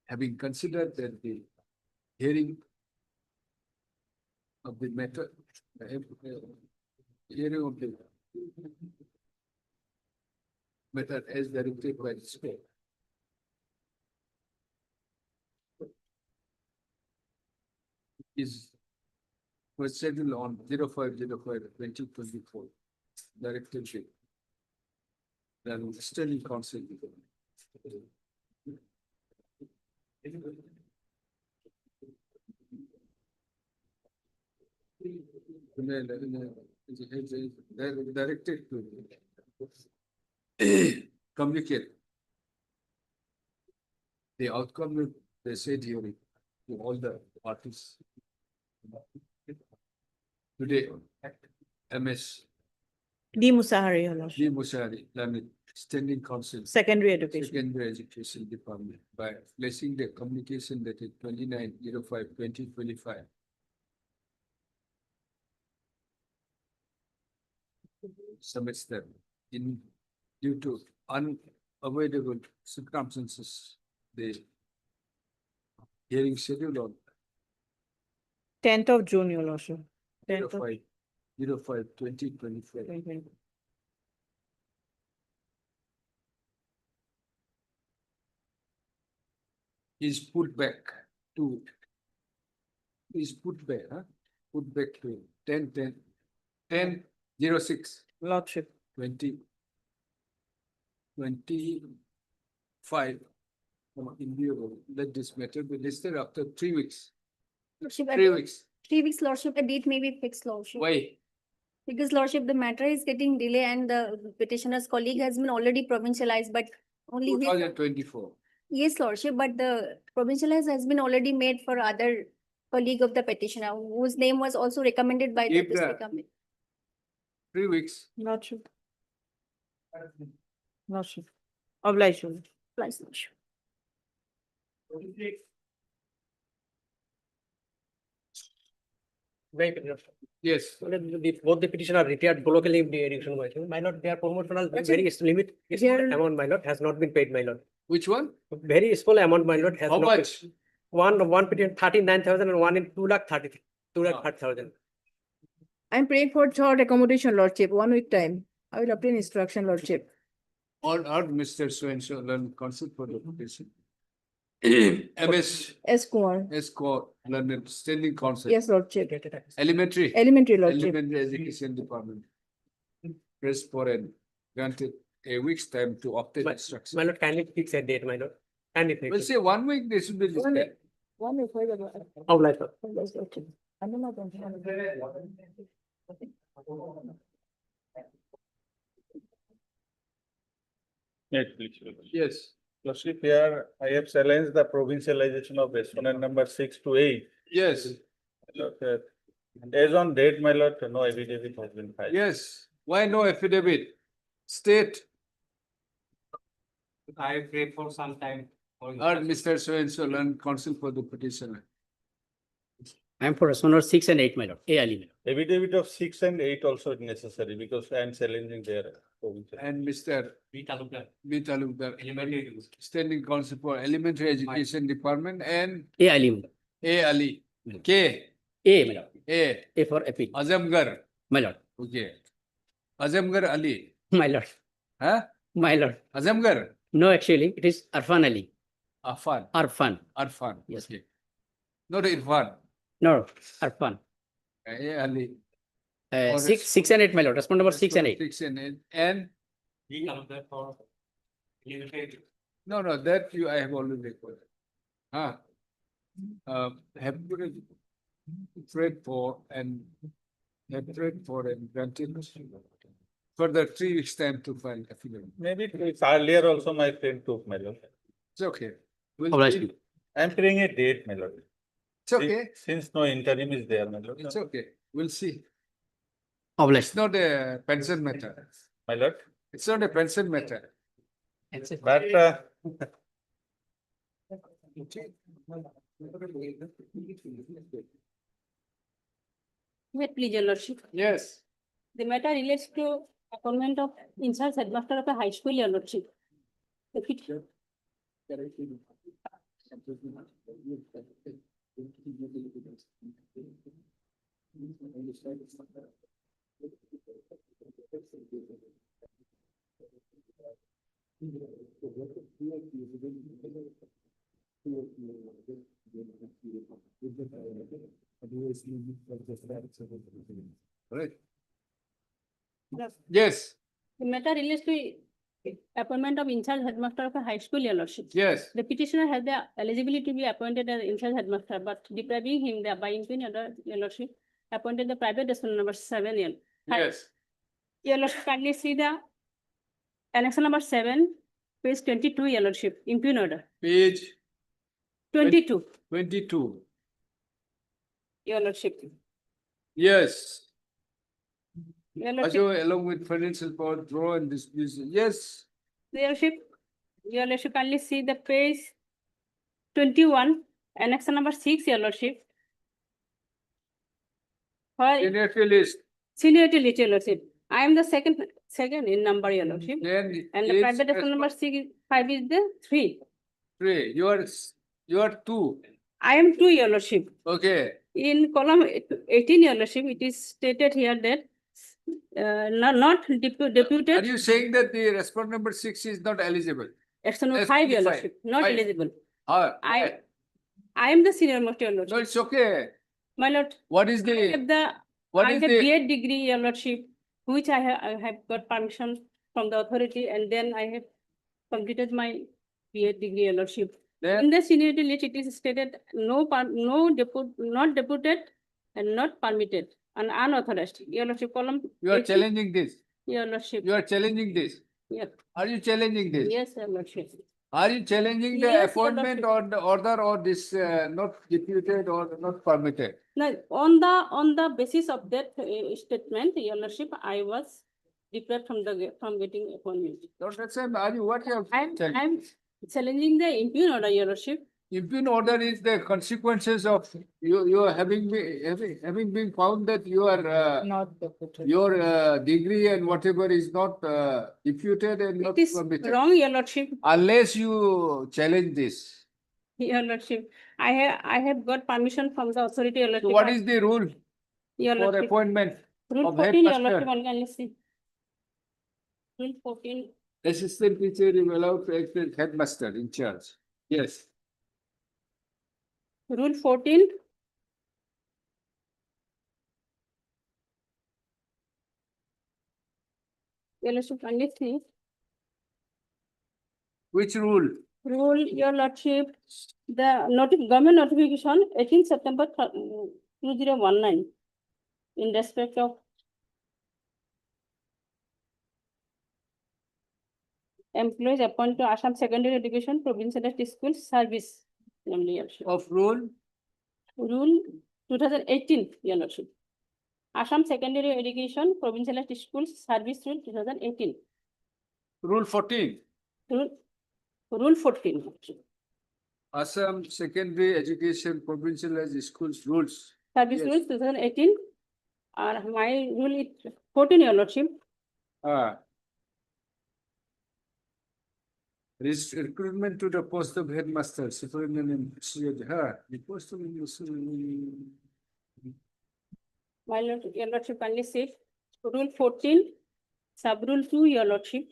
Having considered that the hearing of the matter, hearing of the matter as directed by the state. Is was scheduled on 05/05/2024. Directed to the Standing Council. Directed to communicate the outcome of the said hearing to all the parties. Today, MS D. Musahari, Your Lordship. D. Musari, Learned Standing Council. Secondary Education. Secondary Education Department by placing the communication dated 29/05/2025. Submits them in due to unavoidable circumstances, the hearing scheduled on 10th of June, Your Lordship. 10th of 05/05/2025. 2020. Is put back to put back to 10/10/10/06. Lordship. 2025. In view of that this matter be listed after 3 weeks. Lordship, 3 weeks. 3 weeks, Lordship, a date may be fixed, Lordship. Why? Because Lordship, the matter is getting delay and the petitioner's colleague has been already provincialized, but only his. 2024. Yes, Lordship, but the provincialized has been already made for other colleague of the petitioner whose name was also recommended by the If the- district committee. 3 weeks. Lordship. Lordship. Obliged, Your Lordship. Please, Lordship. Yes. Both the petitioner are retired local education, my lord, their promotional very limit, Here- amount, my lord, has not been paid, my lord. Which one? Very small amount, my lord, has How not. much? One petition 39,000 and one in 2,30,000. I'm praying for short accommodation, Lordship, 1 week time. I will obtain instruction, Lordship. Or Mr. So and so learn concept for the petition. MS S. Kumar. Learned Standing Council. Yes, Lordship. Elementary. Elementary, Lordship. Elementary Education Department. Press for and granted a week's time to obtain instruction. My lord, kindly fix a date, my lord. Kindly fix. We'll say 1 week, they should be listed. 1 week. Obliged, sir. Obliged, Lordship. I don't know. Yes, please. Yes. Lordship, here I have challenged the provincialization of respondent number 6 to 8. Yes. Lord, as on date, my lord, no affidavit has been filed. Yes. Why no affidavit? State. I pray for some time. Or Mr. So and so learn counsel for the petitioner. I am for responder 6 and 8, my lord. A Ali, my lord. Affidavit of 6 and 8 also is necessary because I am challenging their provincial. And Mr. B. Talukdar. B. Talukdar, Elementary. Standing Council for Elementary Education Department and A Ali, my lord. A. Ali. K. A, my lord. A. A for appeal, Azamgar. my lord. Okay. Azamgar Ali. My lord. Huh? My lord. Azamgar. No, actually, it is Arfan Ali. Afan. Arfan. Arfan. Yes. Okay. Not Irfan. No, Arfan. A. Ali. 6 and 8, my lord. Respond number 6 and 8. 6 and 8. And B. Talukdar for elementary. no, that I have already recorded. Have prayed for and granted further 3 weeks time to file affidavit. Maybe it's earlier also my friend took, my lord. It's okay. We'll Obliged. see. I am praying a date, my lord. It's okay. Since no interim is there, my lord. It's okay. We'll see. Obliged. It's not a pension matter. My lord. It's not a pension matter. But Wait, please, your lordship. Yes. The matter relates to appointment of in-charge headmaster of a high school, your lordship. The pet- Right. Yes. The matter relates to appointment of in-charge headmaster of a high school, your lordship. Yes. The petitioner has the eligibility to be appointed as in-charge headmaster, but depriving him by impugn order, your lordship, appointed the private school number 7. Yes. Your lordship, kindly see the annex number 7, page 22, your lordship, impugn order. Page 22, 22. your lordship. Yes. Your lordship, Also, along with financial power, draw and dispute. Yes. your lordship, kindly see the page 21, annex number 6, your lordship. For Seniority list. seniority list, your lordship. I am the second in number, your lordship. Then And the it's private school number 5 is the 3. 3. You are 2. I am 2, your lordship. Okay. In column 18, your lordship, it is stated here that not deputed. Are you saying that the respondent number 6 is not eligible? External Yes, 5, your 5. lordship, not 5. eligible. I I am the senior most, your lordship. No, it's okay. My lord, What is I the have the what I is have the B.Ed degree, your lordship, which I have got permission from the authority, and then I have completed my B.Ed degree, your lordship. In the seniority list, it is stated not deputed and not permitted and unauthorized. Your lordship, column. you are 18, challenging this? your lordship. You are challenging this? Yes. Are you challenging this? Yes, your lordship. Are you challenging the Yes, your appointment or the order or this not deputed or not permitted? Now, on the basis of that statement, your lordship, I was deprived from getting appointment. Don't understand. Are you what you are I'm telling? challenging the impugn order, your lordship. Impugn order is the consequences of you having been found that you are Not deputed. your degree and whatever is not deputed and not It is permitted. wrong, your lordship. Unless you challenge this. Your lordship, I have got permission from the authority, your lordship. So what is the rule Your for lordship, appointment Rule of 14, your headmaster? lordship, can you see? Rule 14, Assistant teacher is allowed to act as headmaster in charge. Yes. Rule 14. Your lordship, can you see? Which rule? Rule, your lordship, the government notification 18 September 2019 in respect of employees appointed to Assam Secondary Education Provincial School Service. Namely, your lordship. Of rule? Rule 2018, your lordship. Assam Secondary Education Provincial School Service Rule 2018. Rule 14. Rule 14. Assam Secondary Education Provincialized Schools Rules. Service Yes. Rules 2018. My rule is 14, your lordship. Recruitment to the post of headmaster, superintendent, the post of My lord, your lordship, kindly see. Rule 14, sub rule 2, your lordship.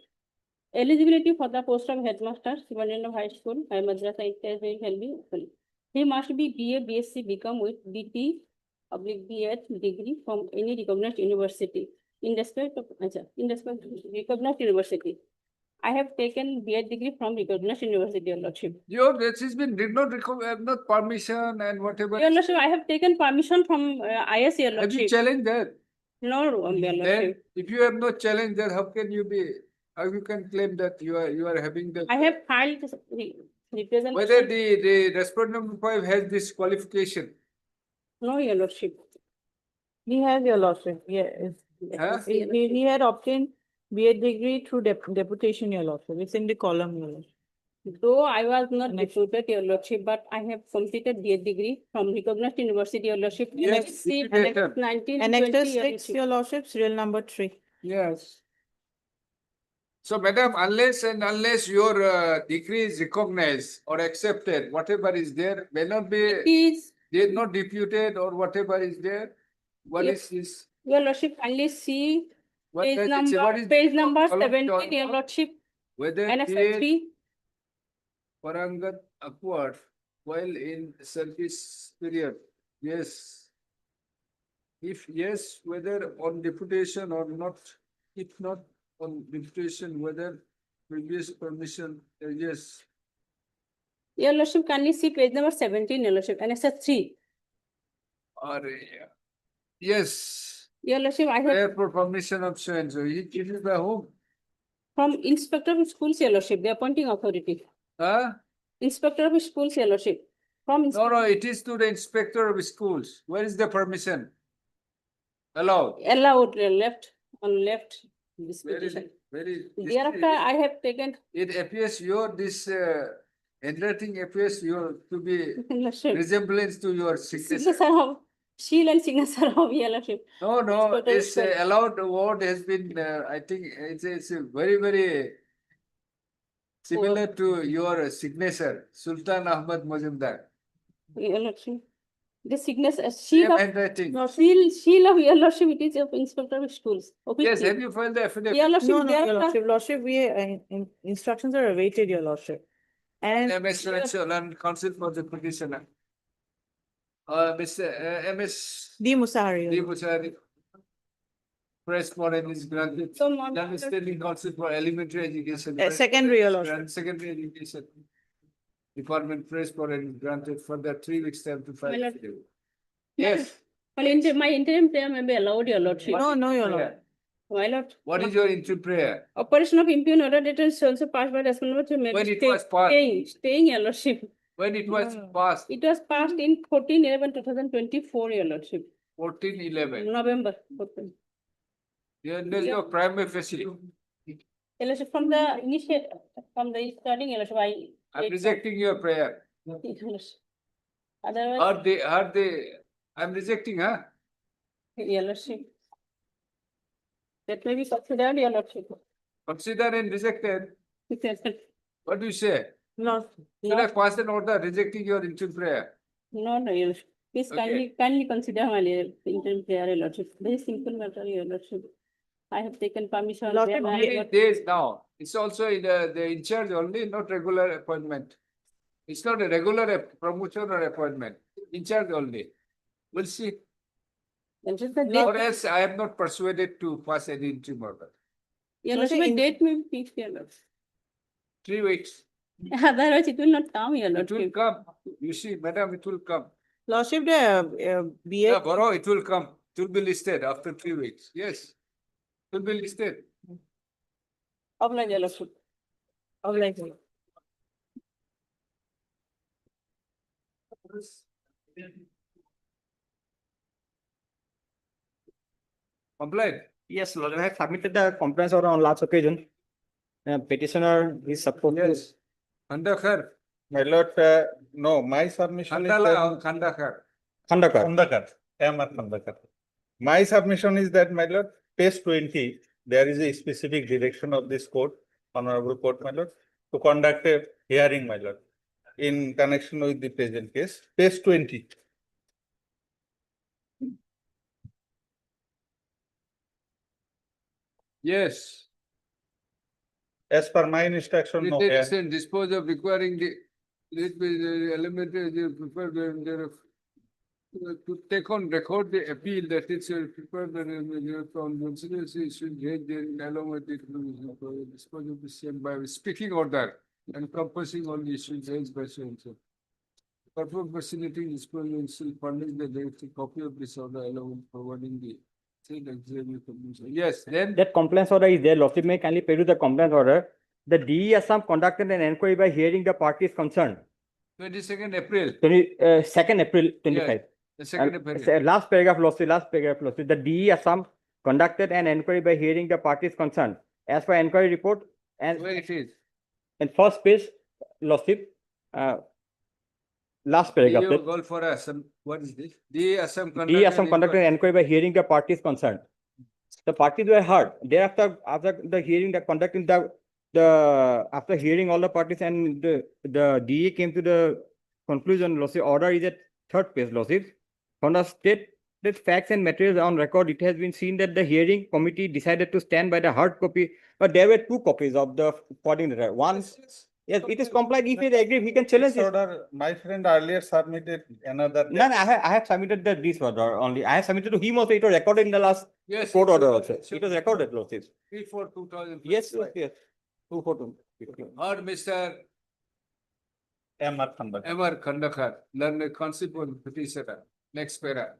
Eligibility for the post of headmaster, superintendent of high school, High Madrasa, shall be equal. He must be BA, BSc, become with BT, B.Ed degree from any recognized university. In respect of recognized university. I have taken B.Ed degree from recognized university, your lordship. Your this has been did not not permission and whatever. Your lordship, I have taken permission from IS, your lordship. Have you challenged that? No, your Then lordship. if you have not challenged that, how can you be? How you can claim that you are having the? I have filed representation. Whether the respondent number 5 has this qualification. No, your lordship. He has, your lordship, yes. Huh? He had obtained B.Ed degree through deputation, your lordship. It's in the column, your lordship. Though I was not deputed, your lordship, but I have completed B.Ed degree from recognized university, your lordship. Yes, NXC deputation. 1920, your 6, lordship. your lordship, serial number 3. Yes. So, madam, unless your decree is recognized or accepted, whatever is there may not be, Is, they are not deputed or whatever is there. What Yes. is this? your lordship, kindly see What page does it say? number, What is page the number column 17, your chart? lordship. Whether NSS paid 3. Parangat acquired while in service period. Yes. If yes, whether on deputation or not. If not on deputation, whether previous permission, yes. Your lordship, kindly see page number 17, your lordship, NSS 3. Or yes. Your lordship, I have Where for permission of so and so. He gives it by whom? from inspector of schools, your lordship, the appointing authority. Huh? Inspector of schools, your lordship. From No, it is to the inspector of schools. Where is the permission? Allowed. allowed left on left this Where is petition. it? Where is Thereafter, I have taken it appears your this handwriting appears your to be lordship. resemblance to your signature. Signature of seal and signature of your lordship. No, no, Inspector of this schools. allowed word has been. I think it's a very similar to your signature, Sultan Ahmad Mazumdar. Your lordship. The signature, Same handwriting. seal of your lordship, it is of inspector of schools. Yes, officially. have you filed the affidavit? Your lordship, No, no, your thereafter- lordship, lordship, instructions are awaited, your lordship. And MS Financial and Counsel for the petitioner. Mr. MS D. Musahari. D. Musari. Press for and is granted. So, Standing Council for Elementary Education. Secondary, your lordship. And secondary education. Department press for and is granted for the 3 weeks time to file. My lord. affidavit. Yes. Well, my interim prayer may be allowed, your lordship. No, your lord. My lord. What is your interim prayer? Operation of impugn order data is also passed by respondent to When it was passed? staying, your lordship. When it was passed? It was passed in 14/11/2024, your lordship. 14/11. November. 14. There's your primary facility. Your lordship, from the initiate, from the starting, your lordship, I'm rejecting your prayer. Otherwise, Are they, I'm rejecting, huh? your lordship. That may be considered, your lordship. Consider and rejected. What do you say? No. Should I pass an order rejecting your interim prayer? No, your lordship. Please kindly consider my interim prayer, your lordship. Very simple matter, your lordship. I have taken permission. Lordship, where I- Many days now. It's also in the in charge only, not regular appointment. It's not a regular promotion or appointment. In charge only. We'll see. Or else I am not persuaded to pass any interim order. Your lordship, my date may be fixed, your lordship. 3 weeks. Otherwise, it will not come, your It will lordship. come. You see, madam, it will come. Lordship, the BA. Yeah, Baro, it will come. It will be listed after 3 weeks. Yes. It will be listed. Oblige, your lordship. Oblige. Complaint. Yes, Lord, I have submitted the complaints order on last occasion. Petitioner is supposed to. Yes. Khandakar. My lord, no, my submission is Khandala, that. Khandakar. Khandakar, M.R. Khandakar. My submission is that, my lord, page 20, there is a specific direction of this court, honorable court, my lord, to conduct a hearing, my lord, in connection with the present case. Page 20. Yes. As per my instruction, no. Litigation dispose of requiring the elementary to take on record the appeal that it's prepared from consideration should raise their along with it dispose of the same by speaking order and encompassing all the issues raised by so and so. Purpose facility disposal shall furnish the direct copy of this order along with forwarding the said auxiliary commission. Yes, then That complaints order is there. Lordship may kindly pay to the complaint order. The DE Assam conducted an inquiry by hearing the parties concerned. 22nd April. 2nd April 25. Yeah, the 2nd April. Last paragraph, Lordship. The DE Assam conducted an inquiry by hearing the parties concerned. As per inquiry report and Where it is? in first page, Lordship, last paragraph. You call for what is this? The Assam D. Assam conducted an inquiry by hearing the parties concerned. The parties were heard. Thereafter, after the hearing, the conducting after hearing all the parties and the DA came to the conclusion, Lordship, order is at third page, Lordship. From the stated facts and materials on record, it has been seen that the hearing committee decided to stand by the hard copy, but there were two copies of the coordinator. One, yes, it is complied. If he agree, he can challenge This it. order, my friend earlier submitted another. No, I have submitted this order only. I have submitted to him also. It was recorded in the last court order also. It was recorded, Lordship. Before 2000. Yes. 242. Or Mr. M.R. Khandakar. M.R. Khandakar, learned constituent petitioner. Next para.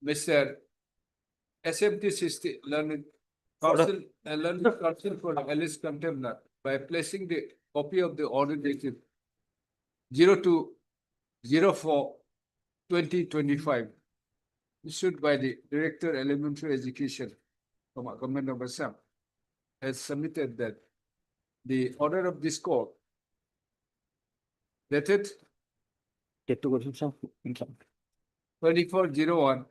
Mr. SMT 60, learned counsel for alleged contempt by placing the copy of the order dated 02/04/2025 issued by the Director Elementary Education from Government of Assam has submitted that the order of this court dated 24/01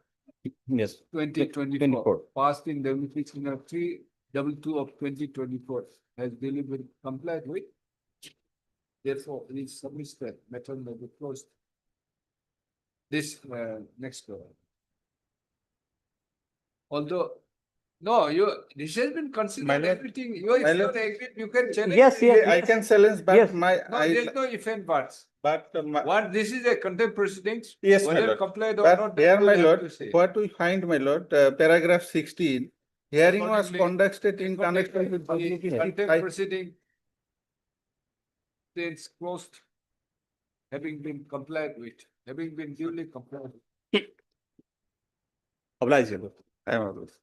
Yes. 2024 passed in WPC number 322 of 2024 has duly been complied with. Therefore, it is submitted matter may be closed. This next one. Although, no, this has been considered everything. You are you can challenge. Yes, yes. I can challenge, but Yes. my, No, there's no if and buts. but What, this is a contempt proceedings? yes, my Whether lord. complied or But not. here, that my you have lord, to say. what we find, my lord, paragraph 16, hearing was Accordingly, conducted in connection with the contempt proceeding is closed, having been complied with, having been duly complied with. Oblige. I am obliged.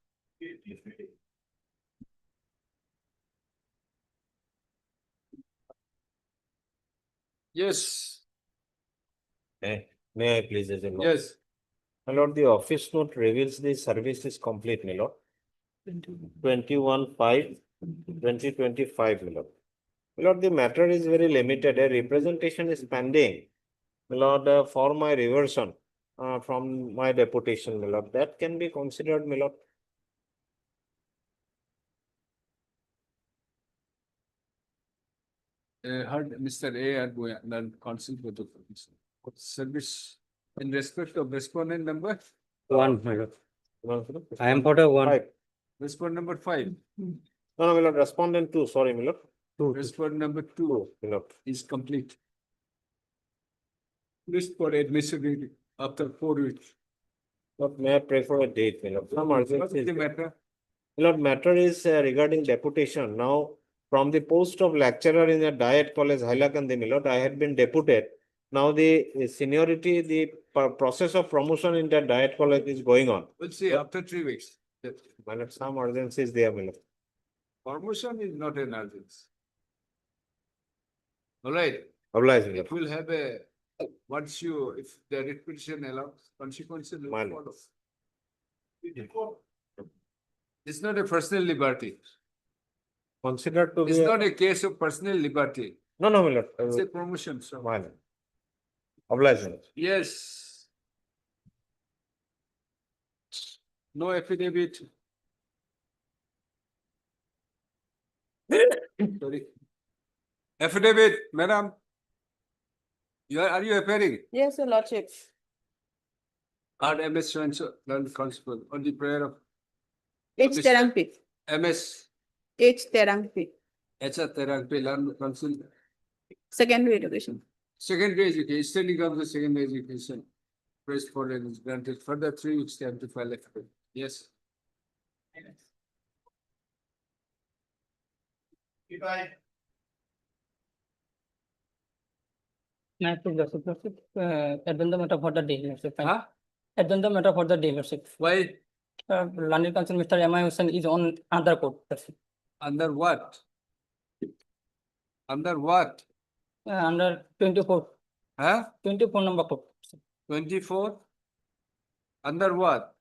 Yes, May I please, as a lord? yes. My lord, the office note reveals the service is complete, my lord. 21/5/2025, my lord. My lord, the matter is very limited. A representation is pending, my lord, for my reversion from my deputation, my lord. That can be considered, my lord. Heard Mr. A. are going and counsel for the service in respect of respondent number, One, my lord. I am for the one. respondent number 5, No, my lord, respondent 2, sorry, my lord. respondent number 2 My lord. is complete. List for admission after 4 weeks. Lord, may I pray for a date, my lord? Some What urgency is the is- matter? My lord, matter is regarding deputation. Now, from the post of lecturer in the Diet College, Hailakandi, my lord, I had been deputed. Now the seniority, the process of promotion in the Diet College is going on. We'll see after 3 weeks. That My lord, some urgency is there, my lord. promotion is not an urgency. All right, Oblige, my it lord. will have a, once you, if the repetition allows, consequences will My follow. It's not a personal liberty. Considered to be. It's not a case of personal liberty. No, no, my lord. It's a promotion, so. My lord. Oblige, my lord. Yes. No affidavit. Sorry. Affidavit, madam. Are you appearing? Yes, your lordship. Or MS Swanso, learned constable on the prayer of H. Mr. Terangpi. MS H. Terangpi. H.R. Therapy, learned council. Secondary education. Secondary education, extending of the secondary education. Praise for and is granted further 3 weeks time to file affidavit. Yes. Addendum matter for the day, Lordship. Huh? Addendum matter for the day, Lordship. Why? Learned counsel Mr. M.I. Hussain is on another court. Lordship. Under what? Under what? Under 24. Huh? 24 number court. 24? Under what?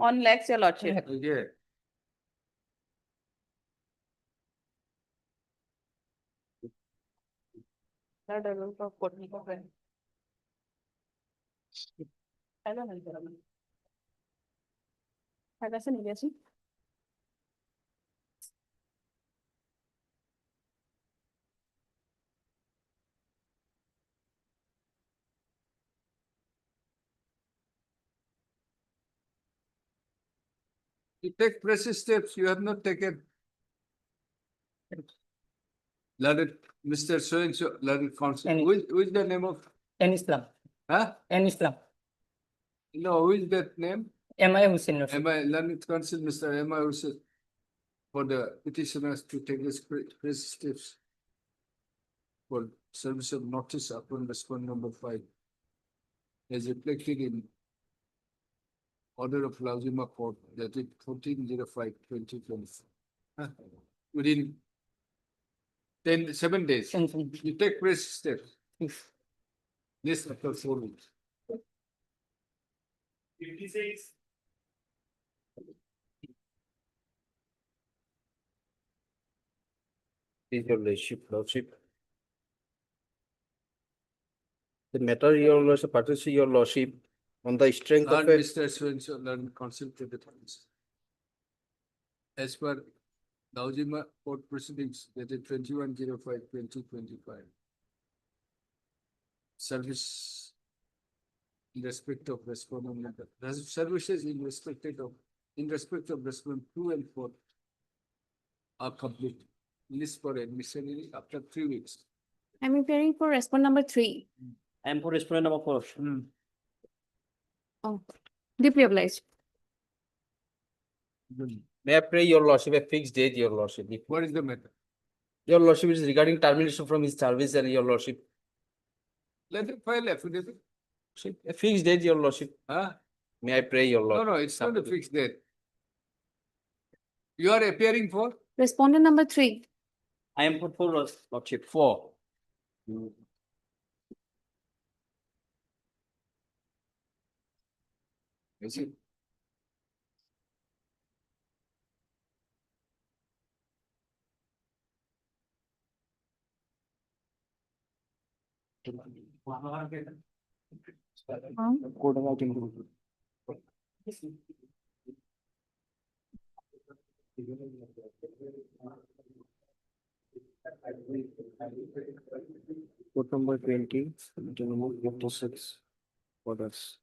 On legs, your lordship. Okay. You take precise steps, you have not taken. Learned Mr. So-and-so, learned counsel, who is the name of? In Islam. Huh? In Islam. No, who is that name? M.I. Hussain. Am I learned counsel, Mr. M.I. Hussain, for the petitioners to take this precise steps for service of notice upon response number 5 as reflected in order of Lazima Court dated 14/05/2024. Within 7 days, you take precise steps. This after 4 weeks. 56. Is your lordship. The matter your lordship, particularly your lordship, on the strength of And a Mr. So-and-so learned counsel to the times. As per Lazima Court proceedings dated 21/05/2025. Service in respect of respondent matter. Services in respect of respondent 2 and 4 are complete. List for admission after 3 weeks. I'm appearing for respondent number 3. I am for respondent number 4. Oh, deeply obliged. May I pray your lordship a fixed date, your lordship? What is the matter? Your lordship is regarding termination from his service and your lordship. Let him file affidavit. A fixed date, your lordship. Huh? May I pray your No, lordship? no, it's not a fixed date. You are appearing for? Respondent number 3. I am for lordship. 4. Is it? Code number 20, 6. What else?